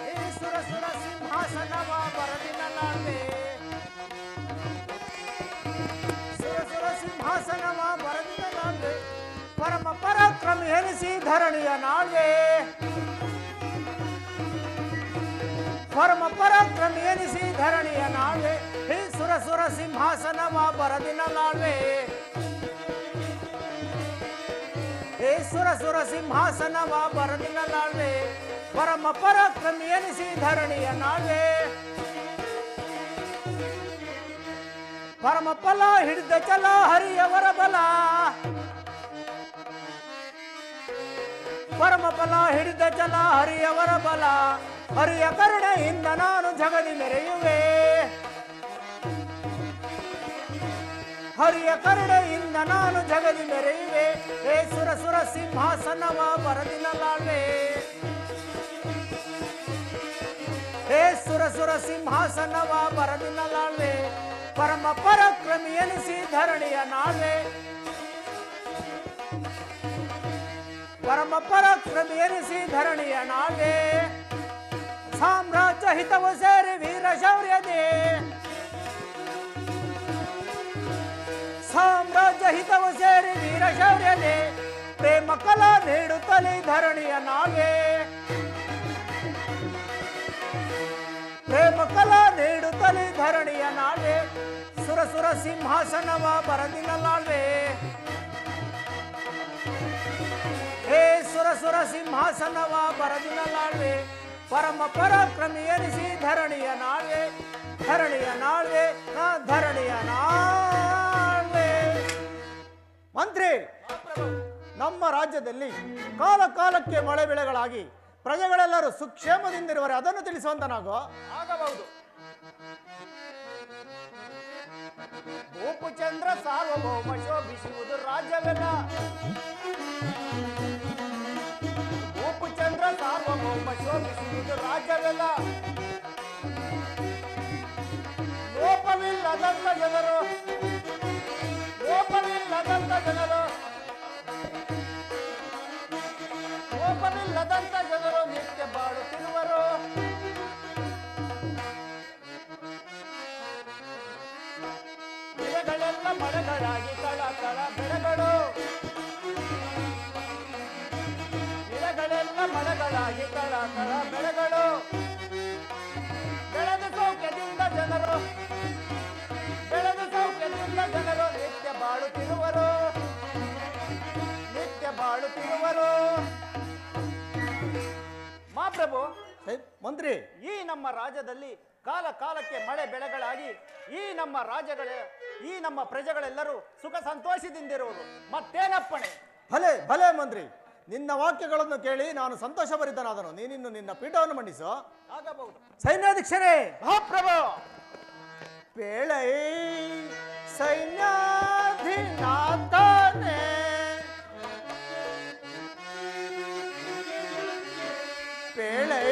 ಈ ಸುರ ಸುರ ಸಿಂಹಾಸನವ ಬರದಿನಲಾಳ್ವೆ ಸುರ ಸುರ ಸಿಂಹಾಸನವ ಬರದಿನಲಾಳ್ವೆ ಪರಮ ಪರಾಕ್ರಮಿ ಎನಿಸಿ ಧರಣಿಯ ನಾಳ್ವೆ ಪರಮ ಪರಾಕ್ರಮಿ ಎನಿಸಿ ಧರಣಿಯ ನಾಳ್ವೆ ಈ ಸುರ ಸುರ ಸಿಂಹಾಸನವ ಬರದಿನಲಾಳ್ವೆ ಈ ಸುರ ಸುರ ಸಿಂಹಾಸನವ ಬರದಿನಲಾಳ್ವೆ ಪರಮ ಪರಾಕ್ರಮಿ ಎನಿಸಿ ಧರಣಿಯ ನಾಳ್ವೆ ಪರಮ ಫಲ ಹಿಡಿದ ಚಲ ಹರಿಯವರ ಬಲ ಪರಮ ಫಲ ಹಿಡಿದ ಚಲ ಹರಿಯವರ ಬಲ ಹರಿಯ ಕರುಣೆಯಿಂದ ನಾನು ಜಗದಿ ಮೆರೆಯುವೆ ಹರಿಯ ಕರುಣೆಯಿಂದ ನಾನು ಜಗದಿ ಮೆರೆಯುವೆ ಏ ಸುರ ಸುರ ಸಿಂಹಾಸನವ ಬರದಿನಲಾಳ್ವೆ ಏ ಸುರ ಸುರ ಸಿಂಹಾಸನವ ಬರದಿನಲಾಳ್ವೆ ಪರಮ ಪರಾಕ್ರಮಿ ಎನಿಸಿ ಧರಣಿಯ ನಾಳ್ವೆ ಪರಮ ಪರಾಕ್ರಮಿ ಎನಿಸಿ ಧರಣಿಯ ನಾಳ್ವೆ ಸಾಮ್ರಾಜ್ಯ ಹಿತವು ಸೇರಿ ವೀರ ಶೌರ್ಯದೇ ಸಾಮ್ರಾಜ್ಯ ಹಿತವು ಸೇರಿ ವೀರ ಶೌರ್ಯದೇ ಪ್ರೇಮ ಕಲಾ ನೀಡುತ್ತಲೇ ಧರಣಿಯ ನಾಳ್ವೆ ಪ್ರೇಮ ಕಲಾ ನೀಡುತ್ತಲೇ ಧರಣಿಯ ನಾಳ್ವೆ ಸುರ ಸುರ ಸಿಂಹಾಸನವ ಬರದಿನಲಾಳ್ವೆ ಹೇ ಸುರ ಸುರ ಸಿಂಹಾಸನವ ಬರದಿನಲಾಳ್ವೆ ಪರಮ ಪರಾಕ್ರಮಿ ಎನಿಸಿ ಧರಣಿಯ ನಾಳ್ವೆ ಧರಣಿಯ ನಾಳ್ವೆ ಧರಣಿಯ ನಾಳ್ವೆ ಮಂತ್ರಿ ನಮ್ಮ ರಾಜ್ಯದಲ್ಲಿ ಕಾಲ ಕಾಲಕ್ಕೆ ಮಳೆ ಬೆಳೆಗಳಾಗಿ ಪ್ರಜೆಗಳೆಲ್ಲರೂ ಸುಕ್ಷೇಮದಿಂದಿರುವರೆ ಅದನ್ನು ತಿಳಿಸುವಂತನಾಗೋ ಆಗಬಹುದು. ಭೂಪುಚಂದ್ರ ಸಾರ್ವಭೌಮ ಶೋಭಿಸುವುದು ರಾಜ್ಯವೆಲ್ಲ ಭೂಪುಚಂದ್ರ ಸಾರ್ವಭೌಮ ಶೋಭಿಸುವುದು ರಾಜ್ಯವೆಲ್ಲ ಲೋಪವಿಲ್ಲದಂತ ಜನರು ಲೋಪವಿಲ್ಲದಂತ ಜನರು ಲೋಪವಿಲ್ಲದಂತ ಜನರು ನಿತ್ಯ ಬಾಳುತ್ತಿರುವರು ಗಿಡಗಳೆಲ್ಲ ಮಳೆಗಳಾಗಿ ಕಳ ಕಳ ಬೆಳೆಗಳು ಗಿಡಗಳೆಲ್ಲ ಮಳೆಗಳಾಗಿ ಕಳ ಕಳ ಬೆಳೆಗಳು ಬೆಳೆದ ಸೌಖ್ಯದಿಂದ ಜನರು ಬೆಳೆದ ಸೌಖ್ಯದಿಂದ ಜನರು ನಿತ್ಯ ಬಾಳುತ್ತಿರುವರು ನಿತ್ಯ ಬಾಳುತ್ತಿರುವರು. ಮಹಾಪ್ರಭು ಮಂತ್ರಿ ಈ ನಮ್ಮ ರಾಜ್ಯದಲ್ಲಿ ಕಾಲ ಕಾಲಕ್ಕೆ ಮಳೆ ಬೆಳೆಗಳಾಗಿ ಈ ನಮ್ಮ ಪ್ರಜೆಗಳೆಲ್ಲರೂ ಸುಖ ಸಂತೋಷದಿಂದಿರುವರು ಮತ್ತೇನಪ್ಪಣೆ. ಭಲೆ ಭಲೆ ಮಂತ್ರಿ, ನಿನ್ನ ವಾಕ್ಯಗಳನ್ನು ಕೇಳಿ ನಾನು ಸಂತೋಷಭರಿತನಾದನು. ನೀನಿನ್ನು ನಿನ್ನ ಪೀಠವನ್ನು ಮಂಡಿಸು. ಆಗಬಹುದು. ಸೈನ್ಯಾಧೀಕ್ಷರೇ ಮಹಾಪ್ರಭು ಪೇಳೈ ಸೈನ್ಯಾಧಿನಾಥನೇ ಪೇಳೈ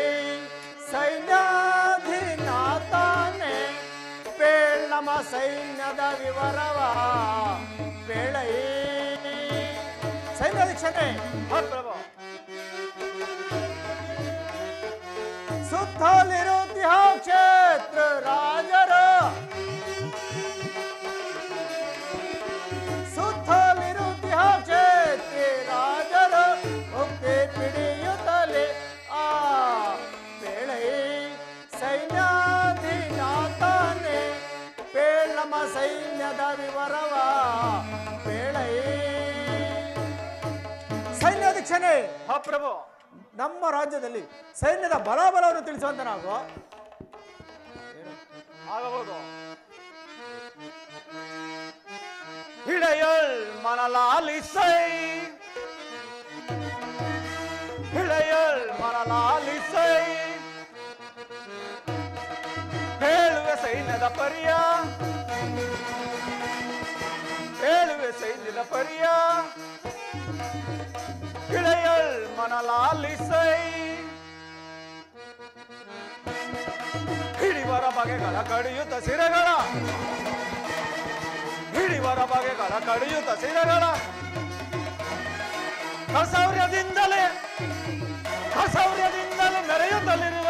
ಸೈನ್ಯಾಧಿನಾಥನೇ ಪೇಳ್ ನಮ್ಮ ಸೈನ್ಯದ ವಿವರವ ಪೇಳೈ ಸೈನ್ಯಾಧೀಕ್ಷರೇ ಮಹಾಪ್ರಭು ಸುತ್ತಲಿರುತ್ತಿಹ ಕ್ಷೇತ್ರ ರಾಜರ ಸುತ್ತಲಿರುತ್ತಿಹ ಕ್ಷೇತ್ರ ರಾಜರ ಮುಕ್ತಿ ಪಿಡಿಯುತ್ತಲೇ ಆ ಪೇಳೈ ಸೈನ್ಯಾಧಿನಾಥನೇ ಪೇಳ್ ನಮ್ಮ ಸೈನ್ಯದ ವಿವರವ ಪೇಳೈ ಸೈನ್ಯಾಧೀಕ್ಷನೇ ಮಹಾಪ್ರಭು ನಮ್ಮ ರಾಜ್ಯದಲ್ಲಿ ಸೈನ್ಯದ ಬಲಾಬಲವನ್ನು ತಿಳಿಸುವಂತ ನಾವು ಆಗಬಹುದು. இளையல் மணலாலிசை இளையல் மணலாலிசை ಹೇಳುವೆ ಸೈನ್ಯದ ಪರಿಯ ಹೇಳುವೆ ಸೈನ್ಯದ ಪರಿಯ இளையல் மணலாலிசை ಹಿಡಿವರ ಬಗೆಗಳ ಕಡಿಯುತ್ತ ಸಿರಗಳ ಹಿಡಿವರ ಬಗೆಗಳ ಕಡಿಯುತ್ತ ಸಿರಗಳ ಕಸೌರ್ಯದಿಂದಲೇ ಮೆರೆಯುತ್ತಲಿರಿ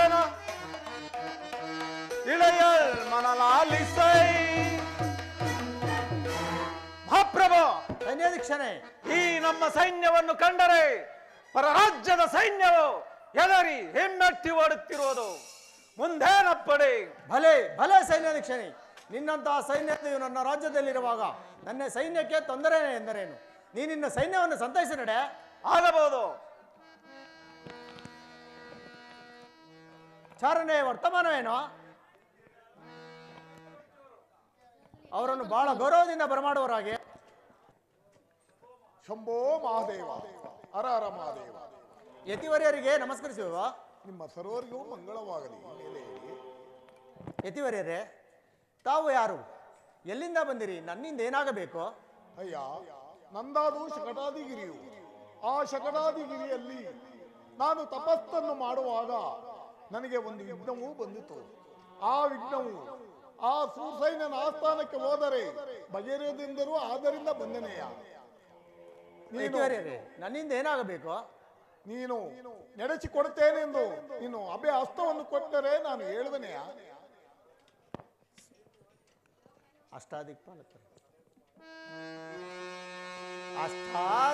ಮನಲಾಲಿಸೈ. ಮಹಾಪ್ರಭು, ಸೈನ್ಯಾಧೀಕ್ಷನೇ, ಈ ನಮ್ಮ ಸೈನ್ಯವನ್ನು ಕಂಡರೆ ಪರರಾಜ್ಯದ ಸೈನ್ಯವು ಎದರಿ ಹಿಮ್ಮೆಟ್ಟಿ ಓಡುತ್ತಿರುವುದು. ಮುಂದೇನಪ್ಪಡೆ? ಭಲೆ ಭಲೆ ಸೈನ್ಯಾಧೀಕ್ಷನೇ, ನಿನ್ನಂತಹ ಸೈನ್ಯತೆಯು ನನ್ನ ರಾಜ್ಯದಲ್ಲಿರುವಾಗ ನನ್ನ ಸೈನ್ಯಕ್ಕೆ ತೊಂದರೆ ಎಂದರೇನು? ನೀನಿನ್ನ ಸೈನ್ಯವನ್ನು ಸಂತೈಸಿ ನಡೆ. ಆಗಬಹುದು. ಚಾರಣೆ ವರ್ತಮಾನವೇನೋ? ಅವರನ್ನು ಬಹಳ ಗೌರವದಿಂದ ಬರಮಾಡುವರಾಗೆ. ಶಂಭೋ ಮಹಾದೇವ, ಹರ ಹರ ಮಹಾದೇವ. ಯತಿವರ್ಯರಿಗೆ ನಮಸ್ಕರಿಸುವ. ನಿಮ್ಮ ಸರ್ವರಿಗೂ ಮಂಗಳವಾಗಲಿ. ಮೇಲೆ ಏರಿ. ಯತಿವರ್ಯರೇ, ತಾವು ಯಾರು? ಎಲ್ಲಿಂದ ಬಂದಿರಿ? ನನ್ನಿಂದ ಏನಾಗಬೇಕು? ಅಯ್ಯ, ನಂದಾದು ಶಕಟಾದಿಗಿರಿಯು. ಆ ಶಕಟಾದಿಗಿರಿಯಲ್ಲಿ ನಾನು ತಪಸ್ಸನ್ನು ಮಾಡುವಾಗ ನನಗೆ ಒಂದು ವಿಘ್ನವೂ ಬಂದಿತು. ಆ ವಿಘ್ನವು ಆ ಸೂರ್ಸೈನ್ಯನ ಆಸ್ಥಾನಕ್ಕೆ ಹೋದರೆ ಬಗೆಹರಿಯದೆಂದರೂ ಆದ್ದರಿಂದ ಬಂದನೆಯ. ಯತಿವರ್ಯರೇ, ನನ್ನಿಂದ ಏನಾಗಬೇಕು? ನೀನು ನಡೆಸಿಕೊಡುತ್ತೇನೆಂದು ನೀನು ಅಭಯ ಹಸ್ತವನ್ನು ಕೊಟ್ಟರೆ ನಾನು ಹೇಳುವನೆಯ.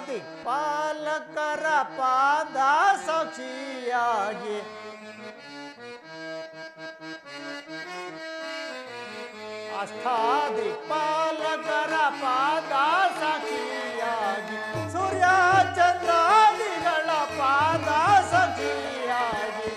ಅಷ್ಟಾದಿಕ್ಪಾಲಕರ ಪಾದ ಸಾಕ್ಷಿಯಾಗಿ ಅಷ್ಟಾದಿಕ್ಪಾಲಕರ ಪಾದ ಸಾಕ್ಷಿಯಾಗಿ ಸೂರ್ಯ ಚಂದ್ರಾದಿಗಳ ಪಾದ ಸಾಕ್ಷಿಯಾಗಿ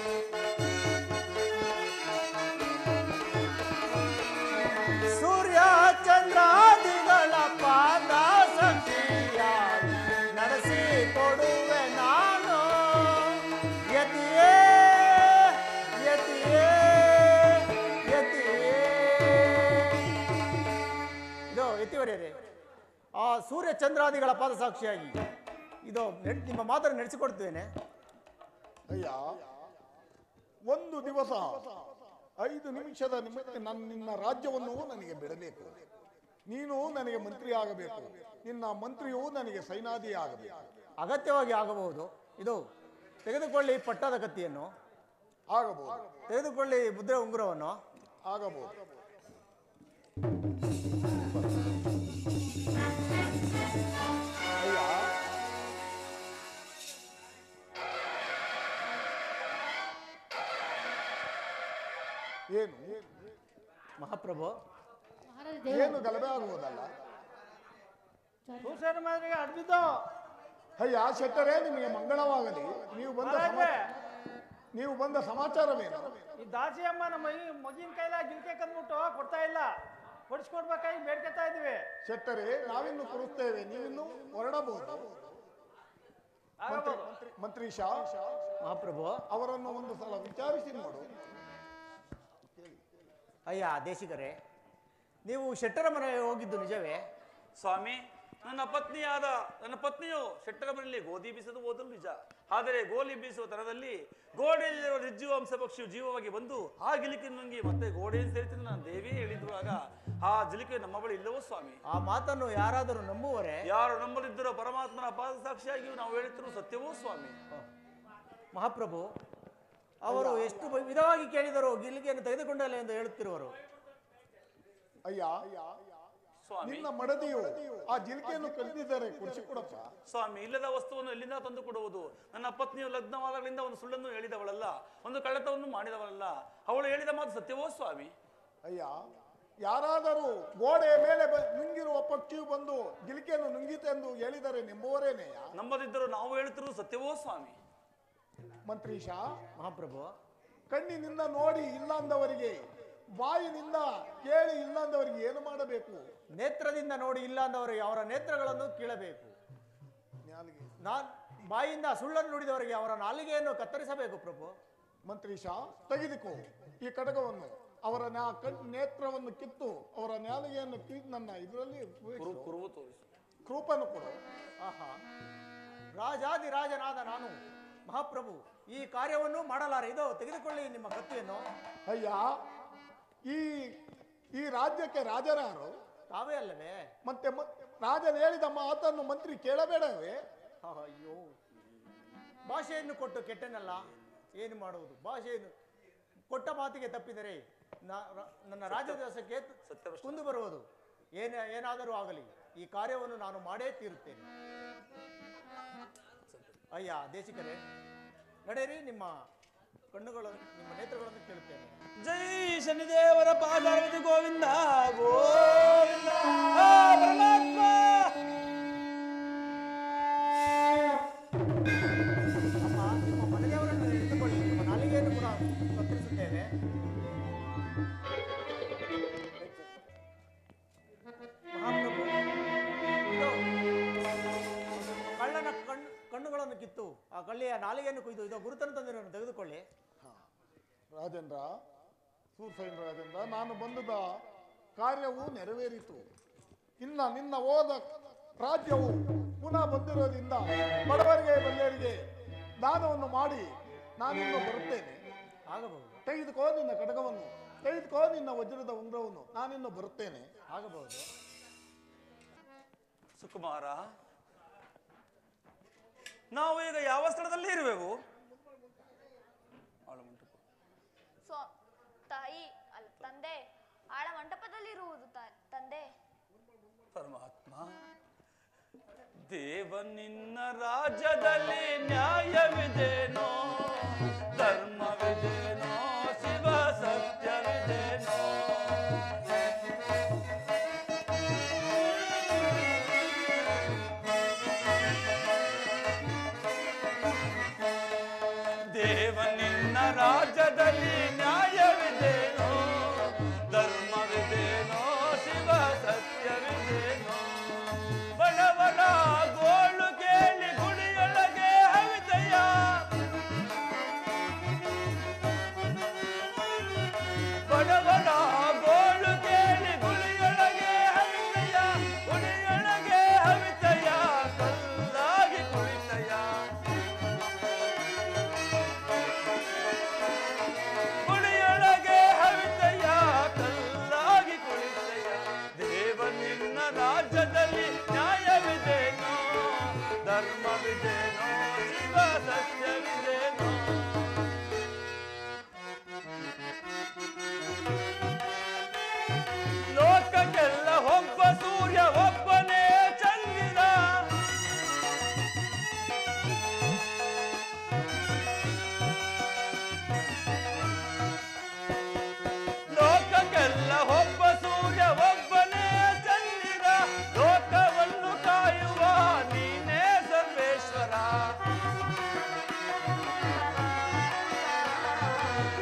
ಸೂರ್ಯ ಚಂದ್ರಾದಿಗಳ ಪಾದ ಸಾಕ್ಷಿಯಾಗಿ ನಡೆಸಿ ಕೊಡುವೆ ನಾನು. ಯತಿಯೇ ಯತಿಯೇ ಯತಿಯೇ. ಇದು ಯತಿವರ್ಯರೇ, ಆ ಸೂರ್ಯ ಚಂದ್ರಾದಿಗಳ ಪಾದ ಸಾಕ್ಷಿಯಾಗಿ ಇದು ನಿಮ್ಮ ಮಾತನ್ನು ನಡೆಸಿಕೊಡ್ತೇನೆ. ಅಯ್ಯ, ಒಂದು ದಿವಸ 5 ನಿಮಿಷದ ನಿನ್ನ ರಾಜ್ಯವನ್ನು ನನಗೆ ಬಿಡಬೇಕು. ನೀನು ನನಗೆ ಮಂತ್ರಿ ಆಗಬೇಕು. ನಿನ್ನ ಮಂತ್ರಿಯು ನನಗೆ ಸೈನಾಧಿ ಆಗಬೇಕು. ಅಗತ್ಯವಾಗಿ ಆಗಬಹುದು. ಇದು ತೆಗೆದುಕೊಳ್ಳಿ ಪಟ್ಟದ ಕತ್ತಿಯನ್ನು, ಆಗಬಹುದು. ತೆಗೆದುಕೊಳ್ಳಿ ಮುದ್ರೆ ಉಂಗುರವನ್ನು. ಆಗಬಹುದು. ಅಯ್ಯ, ಏನು ಮಹಾಪ್ರಭು, ಏನು ಗಲಭೆ ಆಗುವುದಲ್ಲ? ಸೂಸೇನ ಮಾದರಿಗೆ ಅಡ್ದಿದ್ದು. ಅಯ್ಯ ಶೆಟ್ಟರೇ, ನಿಮಗೆ ಮಂಗಳವಾಗಲಿ. ನೀವು ಬಂದ ಸಮಾಚಾರವೇನು? ಈ ದಾಸಿ ಅಮ್ಮ ನಮ್ಮ ಮಗಿನ ಕೈಲ ಗಿಲ್ಕೆ ಕಂದ್ಬಿಟ್ಟು ಕೊಡ್ತಾ ಇಲ್ಲ. ಕೊಡಿಸ್ಕೊಡ್ಬೇಕಾಗಿ ಬೇಡ್ಕೊತಾ ಇದೀವಿ. ಶೆಟ್ಟರೇ, ನಾವಿನ್ನು ಕೊಡುತ್ತೇವೆ, ನೀವಿನ್ನು ಹೊರಡಬಹುದು. ಮಂತ್ರಿ ಶಾ, ಮಹಾಪ್ರಭು, ಅವರನ್ನು ಒಂದು ಸಲ ವಿಚಾರಿಸಿ ನೋಡು. ಅಯ್ಯ ದೇಶಿಕರೇ, ನೀವು ಶೆಟ್ಟರ ಮನೆಗೆ ಹೋಗಿದ್ದು ನಿಜವೇ? ಸ್ವಾಮಿ, ನನ್ನ ಪತ್ನಿಯು ಶೆಟ್ಟರ ಮನೆಯಲ್ಲಿ ಗೋಧಿ ಬೀಸಲು ಹೋದಲು ನಿಜ. ಆದರೆ ಗೋಲಿ ಬೀಸುವ ತರದಲ್ಲಿ ಗೋಡೆಯಲ್ಲಿರುವ ನಿರ್ಜೀವ ಅಂಶ ಪಕ್ಷಿಯು ಜೀವವಾಗಿ ಬಂದು ಆ ಗಿಲಿಕೆ ನುಂಗಿ ಮತ್ತೆ ಗೋಡೆಯನ್ನು ಸೇರಿಸಿದ ನನ್ನ ದೇವಿಯೇ ಹೇಳಿದ್ರು. ಆಗ ಆ ಜಿಲಿಕೆ ನಮ್ಮ ಬಳಿ ಇಲ್ಲವೋ ಸ್ವಾಮಿ? ಆ ಮಾತನ್ನು ಯಾರಾದರೂ ನಂಬುವರೆ? ಯಾರು ನಂಬದಿದ್ದರೋ ಪರಮಾತ್ಮನ ಪಾದ ಸಾಕ್ಷಿಯಾಗಿಯೂ ನಾವು ಹೇಳುತ್ತಿರುವ ಸತ್ಯವೋ ಸ್ವಾಮಿ? ಮಹಾಪ್ರಭು, ಅವರು ಎಷ್ಟು ವಿಧವಾಗಿ ಕೇಳಿದರೂ ಗಿಲಿಗೆಯನ್ನು ತೆಗೆದುಕೊಂಡಲ್ಲ ಎಂದು ಹೇಳುತ್ತಿರುವರು. ಅಯ್ಯ, ಸ್ವಾಮಿ, ನಿನ್ನ ಮಡದಿಯು ಆ ಜಿಲ್ಕೆಯನ್ನು ಕಲಿತಿದ್ದಾರೆ, ಕೊಡಿಸಿಕೊಡಪ್ಪ. ಸ್ವಾಮಿ, ಇಲ್ಲದ ವಸ್ತುವನ್ನು ಎಲ್ಲಿಂದ ತಂದು ಕೊಡುವುದು? ನನ್ನ ಪತ್ನಿಯು ಲಗ್ನವಾದಾಗಲಿಂದ ಒಂದು ಸುಳ್ಳನ್ನು ಹೇಳಿದವಳಲ್ಲ, ಒಂದು ಕಳ್ಳತವನ್ನು ಮಾಡಿದವಳಲ್ಲ. ಅವಳು ಹೇಳಿದ ಮಾತು ಸತ್ಯವೋ ಸ್ವಾಮಿ? ಅಯ್ಯ, ಯಾರಾದರೂ ಗೋಡೆಯ ಮೇಲೆ ನುಂಗಿರುವ ಪಕ್ಷಿಯು ಬಂದು ಗಿಲಿಕೆಯನ್ನು ನುಂಗಿತೆಂದು ಹೇಳಿದರೆ ನಂಬುವರೇನೆಯ? ನಂಬದಿದ್ದರೂ ನಾವು ಹೇಳುತ್ತಿರುವುದು ಸತ್ಯವೋ ಸ್ವಾಮಿ? ಮಂತ್ರೀಶ, ಮಹಾಪ್ರಭು, ಕಣ್ಣಿನಿಂದ ನೋಡಿ ಇಲ್ಲ ಅಂದವರಿಗೆ, ಬಾಯಿನಿಂದ ಕೇಳಿ ಇಲ್ಲ ಅಂದವರಿಗೆ ಏನು ಮಾಡಬೇಕು? ನೇತ್ರದಿಂದ ನೋಡಿ ಇಲ್ಲ ಅಂದವರಿಗೆ ಅವರ ನೇತ್ರಗಳನ್ನು ಕೀಳಬೇಕು. ಬಾಯಿಯಿಂದ ಸುಳ್ಳನ್ನು ನುಡಿದವರಿಗೆ ಅವರ ನಾಲಿಗೆಯನ್ನು ಕತ್ತರಿಸಬೇಕು ಪ್ರಭು. ಮಂತ್ರೀಶ, ತೆಗೆದುಕೋ ಈ ಕಡಗವನ್ನು. ಅವರ ನೇತ್ರವನ್ನು ಕಿತ್ತು ಅವರ ನಾಲಿಗೆಯನ್ನು ನನ್ನ ಇದರಲ್ಲಿ ಕೃಪನ್ನು ಕೊಡು. ಆಹಾ, ರಾಜಾದಿರಾಜನಾದ ನಾನು ಮಹಾಪ್ರಭು ಈ ಕಾರ್ಯವನ್ನು ಮಾಡಲಾರೆ. ಇದು ತೆಗೆದುಕೊಳ್ಳಿ ನಿಮ್ಮ ಕತ್ತಿಯನ್ನು. ಅಯ್ಯ, ಈ ರಾಜ್ಯಕ್ಕೆ ರಾಜರಾರು ತಾವೇ ಅಲ್ಲವೇ? ಮತ್ತೆ ರಾಜನ ಹೇಳಿದ ಮಾತನ್ನು ಮಂತ್ರಿ ಕೇಳಬೇಡವೇ? ಅಯ್ಯೋ, ಭಾಷೆಯನ್ನು ಕೊಟ್ಟು ಕೆಟ್ಟನಲ್ಲ, ಏನು ಮಾಡುವುದು? ಭಾಷೆಯನ್ನು ಕೊಟ್ಟ ಮಾತಿಗೆ ತಪ್ಪಿದರೆ ನನ್ನ ರಾಜ್ಯದಾಸಕ್ಕೆ ಕುಂದು ಬರುವುದು ಏನಾದರೂ ಆಗಲಿ, ಈ ಕಾರ್ಯವನ್ನು ನಾನು ಮಾಡೇ ತೀರುತ್ತೇನೆ. ಅಯ್ಯ ದೇಶಿಕರೇ, ನಡೆಯಿರಿ, ನಿಮ್ಮ ನೇತ್ರಗಳನ್ನು ಕೇಳುತ್ತೇನೆ. ಜೈ ಶನಿದೇವರ ಪಾದಾರವತಿ ಗೋವಿಂದ ಗೋವಿಂದ. ಪರಮಾತ್ಮ ಅಮ್ಮ, ನಿಮ್ಮ ಮನೆಯವರನ್ನು ಹಿಡಿದುಕೊಳ್ಳಿ, ನಿಮ್ಮ ನಾಲಿಗೆಯನ್ನು ಕೂಡ ಕತ್ತರಿಸುತ್ತೇನೆ. ಮಹಾಪ್ರಭು, ಇದು ಕಳ್ಳನ ಕಣ್ಣುಗಳನ್ನು ಕಿತ್ತು ಆ ಕಳ್ಳಿಯ ನಾಲಿಗೆಯನ್ನು ಕುಯ್ದು ಇದೋ ಗುರುತನ್ನು ತಂದಿರೋನು ತೆಗೆದುಕೊಳ್ಳಿ. ರಾಜೇಂದ್ರ, ಸೂರ್ಸೇನ ರಾಜೇಂದ್ರ, ನಾನು ಬಂದದ ಕಾರ್ಯವು ನೆರವೇರಿತು. ಇನ್ನ ನಿನ್ನ ಹೋದ ರಾಜ್ಯವು ಪುನಃ ಬಂದಿರೋದ್ರಿಂದ ಬಡವರಿಗೆ ಬಲ್ಲೆಯರಿಗೆ ದಾನವನ್ನು ಮಾಡಿ ನಾನಿನ್ನು ಬರುತ್ತೇನೆ. ಆಗಬಹುದು. ತೆಗೆದುಕೋ ನಿನ್ನ ಕಡಗವನ್ನು, ತೆಗೆದುಕೋ ನಿನ್ನ ವಜ್ರದ ಉಂಗ್ರವನ್ನು, ನಾನಿನ್ನು ಬರುತ್ತೇನೆ. ಆಗಬಹುದು. ಸುಕುಮಾರ, ನಾವು ಈಗ ಯಾವ ಸ್ಥಳದಲ್ಲಿ ಇರುವೆವು? ತಾಯಿ ಅಲ್ಲ ತಂದೆ, ಆಳ ಮಂಟಪದಲ್ಲಿರುವುದು ತಂದೆ. ಪರಮಾತ್ಮ, ದೇವ ನಿನ್ನ ರಾಜ್ಯದಲ್ಲಿ ನ್ಯಾಯವಿದೇನೋ, ಧರ್ಮವಿದೇನೋ, ಶಿವ ಸತ್ಯವಿದೇನೋ? ದೇವ ನಿನ್ನ ರಾಜ್ಯದಲ್ಲಿ ನ್ಯಾಯವಿದೇನೋ, ಧರ್ಮವಿದೇನೋ, ಶಿವ ಸತ್ಯವಿದೇನೋ? ಬಡವರ ಗೋಳು ಕೇಳಿ ಗುಡಿಯೊಳಗೆ ಹವಿದಯ್ಯ, ಬಡವರ ಗೋಳು ಕೇಳಿ ಗುಡಿಯೊಳಗೆ ಹವಿದಯ್ಯ, ಗುಡಿಯೊಳಗೆ ಹವಿದಯ್ಯ, ಕಲ್ಲಾಗಿ ಕುಳಿತಯ್ಯ, ಗುಡಿಯೊಳಗೆ ಹವಿದಯ್ಯ, ಕಲ್ಲಾಗಿ ಕುಳಿತಯ್ಯ. ದೇವ ನಿನ್ನ ರಾಜ್ಯದಲ್ಲಿ ನ್ಯಾಯವಿದೇನೋ, ಧರ್ಮವಿದೇನೋ, ಶಿವ ಸತ್ಯವಿದೇನೋ? ಲೋಕಕ್ಕೆಲ್ಲ ಒಬ್ಬ ಸೂರ್ಯ, ಒಬ್ಬನೇ ಚಂದಿರ, ಲೋಕಕ್ಕೆಲ್ಲ ಒಬ್ಬ ಸೂರ್ಯ, ಒಬ್ಬನೇ ಚಂದಿರ, ಲೋಕವನ್ನು ಕಾಯುವ ನೀನೇ ಸರ್ವೇಶ್ವರ,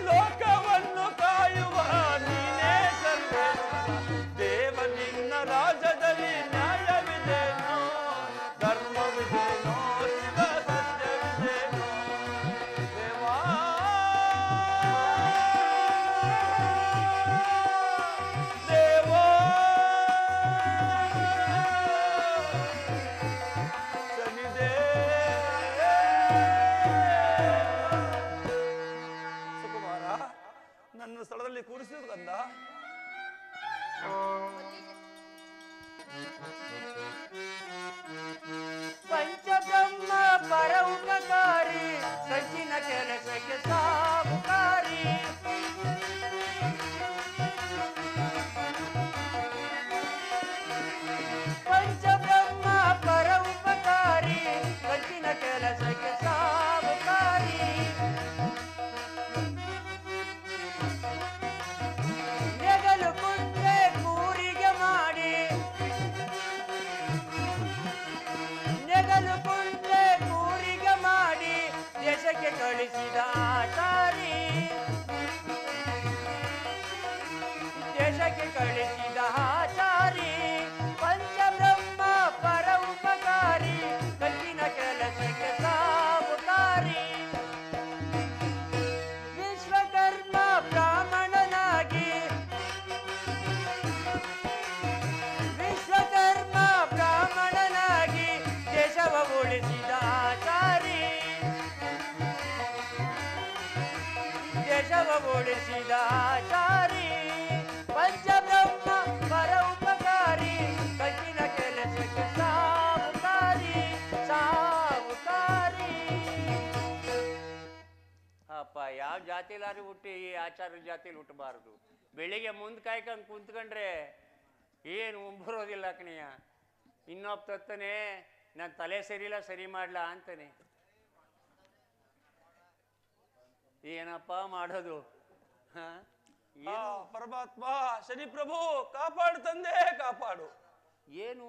ಲೋಕವನ್ನು ಕಾಯುವ ನೀನೇ ಸರ್ವೇಶ್ವರ. ದೇವ ನಿನ್ನ ರಾಜ್ಯದಲ್ಲಿ ನ್ಯಾಯವಿದೇನೋ, ಧರ್ಮವಿದೇನೋ, ಶಿವ ಸತ್ಯವಿದೇನೋ? ದೇವಾ, ದೇವೋ ಸುಕುಮಾರ, ನನ್ನ ಸ್ಥಳದಲ್ಲಿ ಕೂರಿಸಿದ್ರು ಕಂದ. ಪಂಚಬ್ರಹ್ಮ ಪರ ಉಪಕಾರಿ, ಕಂಚಿನ ಕೆಲಸಕ್ಕೆ ಸಾವುಕಾರಿ, ಪಂಚಬ್ರಹ್ಮ ಪರ ಉಪಕಾರಿ, ಕಂಚಿನ ಕೆಲಸಕ್ಕೆ ಸಾವುಕಾರಿ, ನೆಗಲು ಕುಂಟೆ ಕೂರಿಗೆ ಮಾಡಿ, ನೆಗಲು ಕುಂಟೆ ಕೂರಿಗೆ ಮಾಡಿ ದೇಶಕ್ಕೆ ಕಳಿಸಿದ ಆಚಾರಿ, ದೇಶಕ್ಕೆ ಕಳಿಸಿದ ಆಚಾರಿ, ಪಂಚಬ್ರಹ್ಮ ಪರ ಉಪಕಾರಿ, ಕಂಚಿನ ಕೆಲಸಕ್ಕೆ ಸಾವುಕಾರಿ, ವಿಶ್ವಕರ್ಮ ಬ್ರಾಹ್ಮಣನಾಗಿ, ವಿಶ್ವಕರ್ಮ ಬ್ರಾಹ್ಮಣನಾಗಿ ದೇಶವ ಉಳಿಸಿದ ಆಚಾರಿ, ದೇಶವ ಉಳಿಸಿದ ಆಚಾರಿ, ಪಂಚಬ್ರಹ್ಮ ಪರ ಉಪಕಾರಿ, ಕಂಚಿನ ಕೆಲಸಕ್ಕೆ ಸಾವುಕಾರಿ, ಸಾವುಕಾರಿ. ಅಪ್ಪ, ಯಾವ ಜಾತಿಲಾರಿ ಹುಟ್ಟಿ ಈ ಆಚಾರ ಜಾತಿಲಿ ಹುಟ್ಟಬಾರದು. ಬೆಳಿಗ್ಗೆ ಮುಂದೆ ಕಾಯ್ಕೊಂಡು ಕುಂತ್ಕೊಂಡ್ರೆ ಏನು ಉಂಬರೋದಿಲ್ಲ ಕಣಿಯ. ಇನ್ನೊಬ್ಬ ತತ್ತಾನೆ ನಾನು ತಲೆ ಸರಿಯಿಲ್ಲ ಸರಿ ಮಾಡ್ಲಾ ಅಂತಾನೆ. ಏನಪ್ಪ ಮಾಡೋದು? ಪರಮಾತ್ಮ ಶನಿ ಪ್ರಭು ಕಾಪಾಡು ತಂದೆ, ಕಾಪಾಡು. ಏನು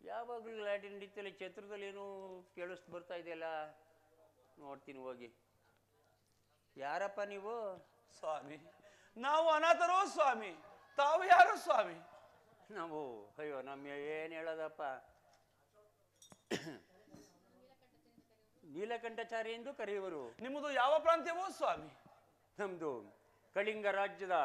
ಯಾವಾಗಲೂ ಲಾಟಿ ನಡೀತಲ್ಲ, ಛತ್ರದಲ್ಲಿ ಏನು ಕೇಳಿಸ್ತು ಬರ್ತಾ ಇದೆಯಲ್ಲ, ನೋಡ್ತೀನಿ ಹೋಗಿ. ಯಾರಪ್ಪ ನೀವು? ಸ್ವಾಮಿ, ನಾವು ಅನಾಥರು ಸ್ವಾಮಿ. ತಾವು ಯಾರು ಸ್ವಾಮಿ? ನಾವು ಅಯ್ಯೋ ನಮ್ಮ ಏನು ಹೇಳೋದಪ್ಪ, ನೀಲಕಂಠಚಾರಿ ಎಂದು ಕರೆಯುವರು. ನಿಮ್ಮದು ಯಾವ ಪ್ರಾಂತ್ಯವೋ ಸ್ವಾಮಿ? ನಮ್ದು ಕಳಿಂಗ ರಾಜ್ಯದ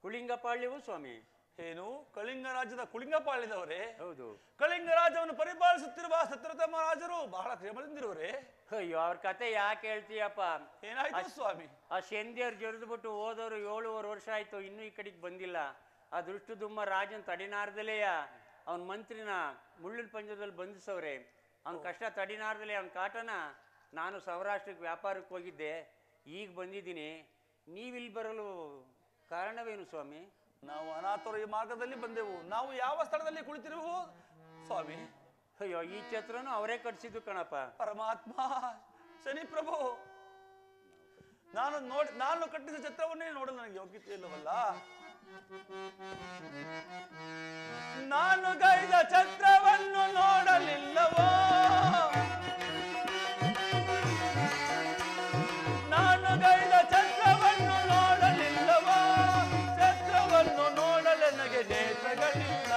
ಕುಳಿಂಗಪಾಳ್ಯವು ಸ್ವಾಮಿ. ಏನು ಕಳಿಂಗ ರಾಜ್ಯದ ಕುಳಿಂಗಪಾಳ್ಯದವರೇ? ಹೌದು. ಕಳಿಂಗ ರಾಜ್ಯವನ್ನು ಪರಿಪಾಲಿಸುತ್ತಿರುವ ಸತ್ಯರಥಮ ರಾಜರು ಬಹಳ ಕ್ಷೇಮದಿಂದಿರುವರೇ? ಅಯ್ಯೋ ಅವ್ರ ಕತೆ ಯಾಕೆ ಹೇಳ್ತೀಯಪ್ಪ? ಏನಾಯ್ತು ಸ್ವಾಮಿ? ಆ ಶೆಂದಿಯವ್ರು ಜರಿದು ಬಿಟ್ಟು ಹೋದವರು 7 ವರ್ಷ ಆಯ್ತು, ಇನ್ನೂ ಈ ಕಡೆಗೆ ಬಂದಿಲ್ಲ. ಆ ದುಷ್ಟದುಮ್ಮ ರಾಜನ್ ತಡಿನಾರ್ದಲೆಯ ಅವನ ಮಂತ್ರಿನ ಮುಳ್ಳಿನ ಪಂಜರದಲ್ಲಿ ಬಂಧಿಸವ್ರೆ. ಅವನ ಕಷ್ಟ ತಡಿನಾರ್ದಲೆ ಅವನ ಕಾಟನ ನಾನು ಸೌರಾಷ್ಟ್ರಕ್ಕೆ ವ್ಯಾಪಾರಕ್ಕೆ ಹೋಗಿದ್ದೆ, ಈಗ ಬಂದಿದ್ದೀನಿ. ನೀವಿಲ್ಲಿ ಬರಲು ಕಾರಣವೇನು ಸ್ವಾಮಿ? ನಾವು ಅನಾಥರು ಈ ಮಾರ್ಗದಲ್ಲಿ ಬಂದೆವು. ನಾವು ಯಾವ ಸ್ಥಳದಲ್ಲಿ ಕುಳಿತಿರುವು ಸ್ವಾಮಿ? ಅಯ್ಯೋ ಈ ಛತ್ರನು ಅವರೇ ಕಟ್ಸಿದ್ದು ಕಣಪ್ಪ. ಪರಮಾತ್ಮ ಶನಿ ಪ್ರಭು, ನಾನು ಕಟ್ಟಿದ ಛತ್ರವನ್ನೇ ನೋಡಲು ನನಗೆ ಯೋಗ್ಯತೆ ಇಲ್ಲವಲ್ಲ. ನಾನು ಗೈದ ಛತ್ರವನ್ನು ನೋಡಲಿಲ್ಲವೋ? ನಾನು ಗೈದ ಛತ್ರವನ್ನು ನೋಡಲಿಲ್ಲವೋ? ಛತ್ರವನ್ನು ನೋಡಲು ನನಗೆ ನೇತ್ರಗಳಿಲ್ಲ.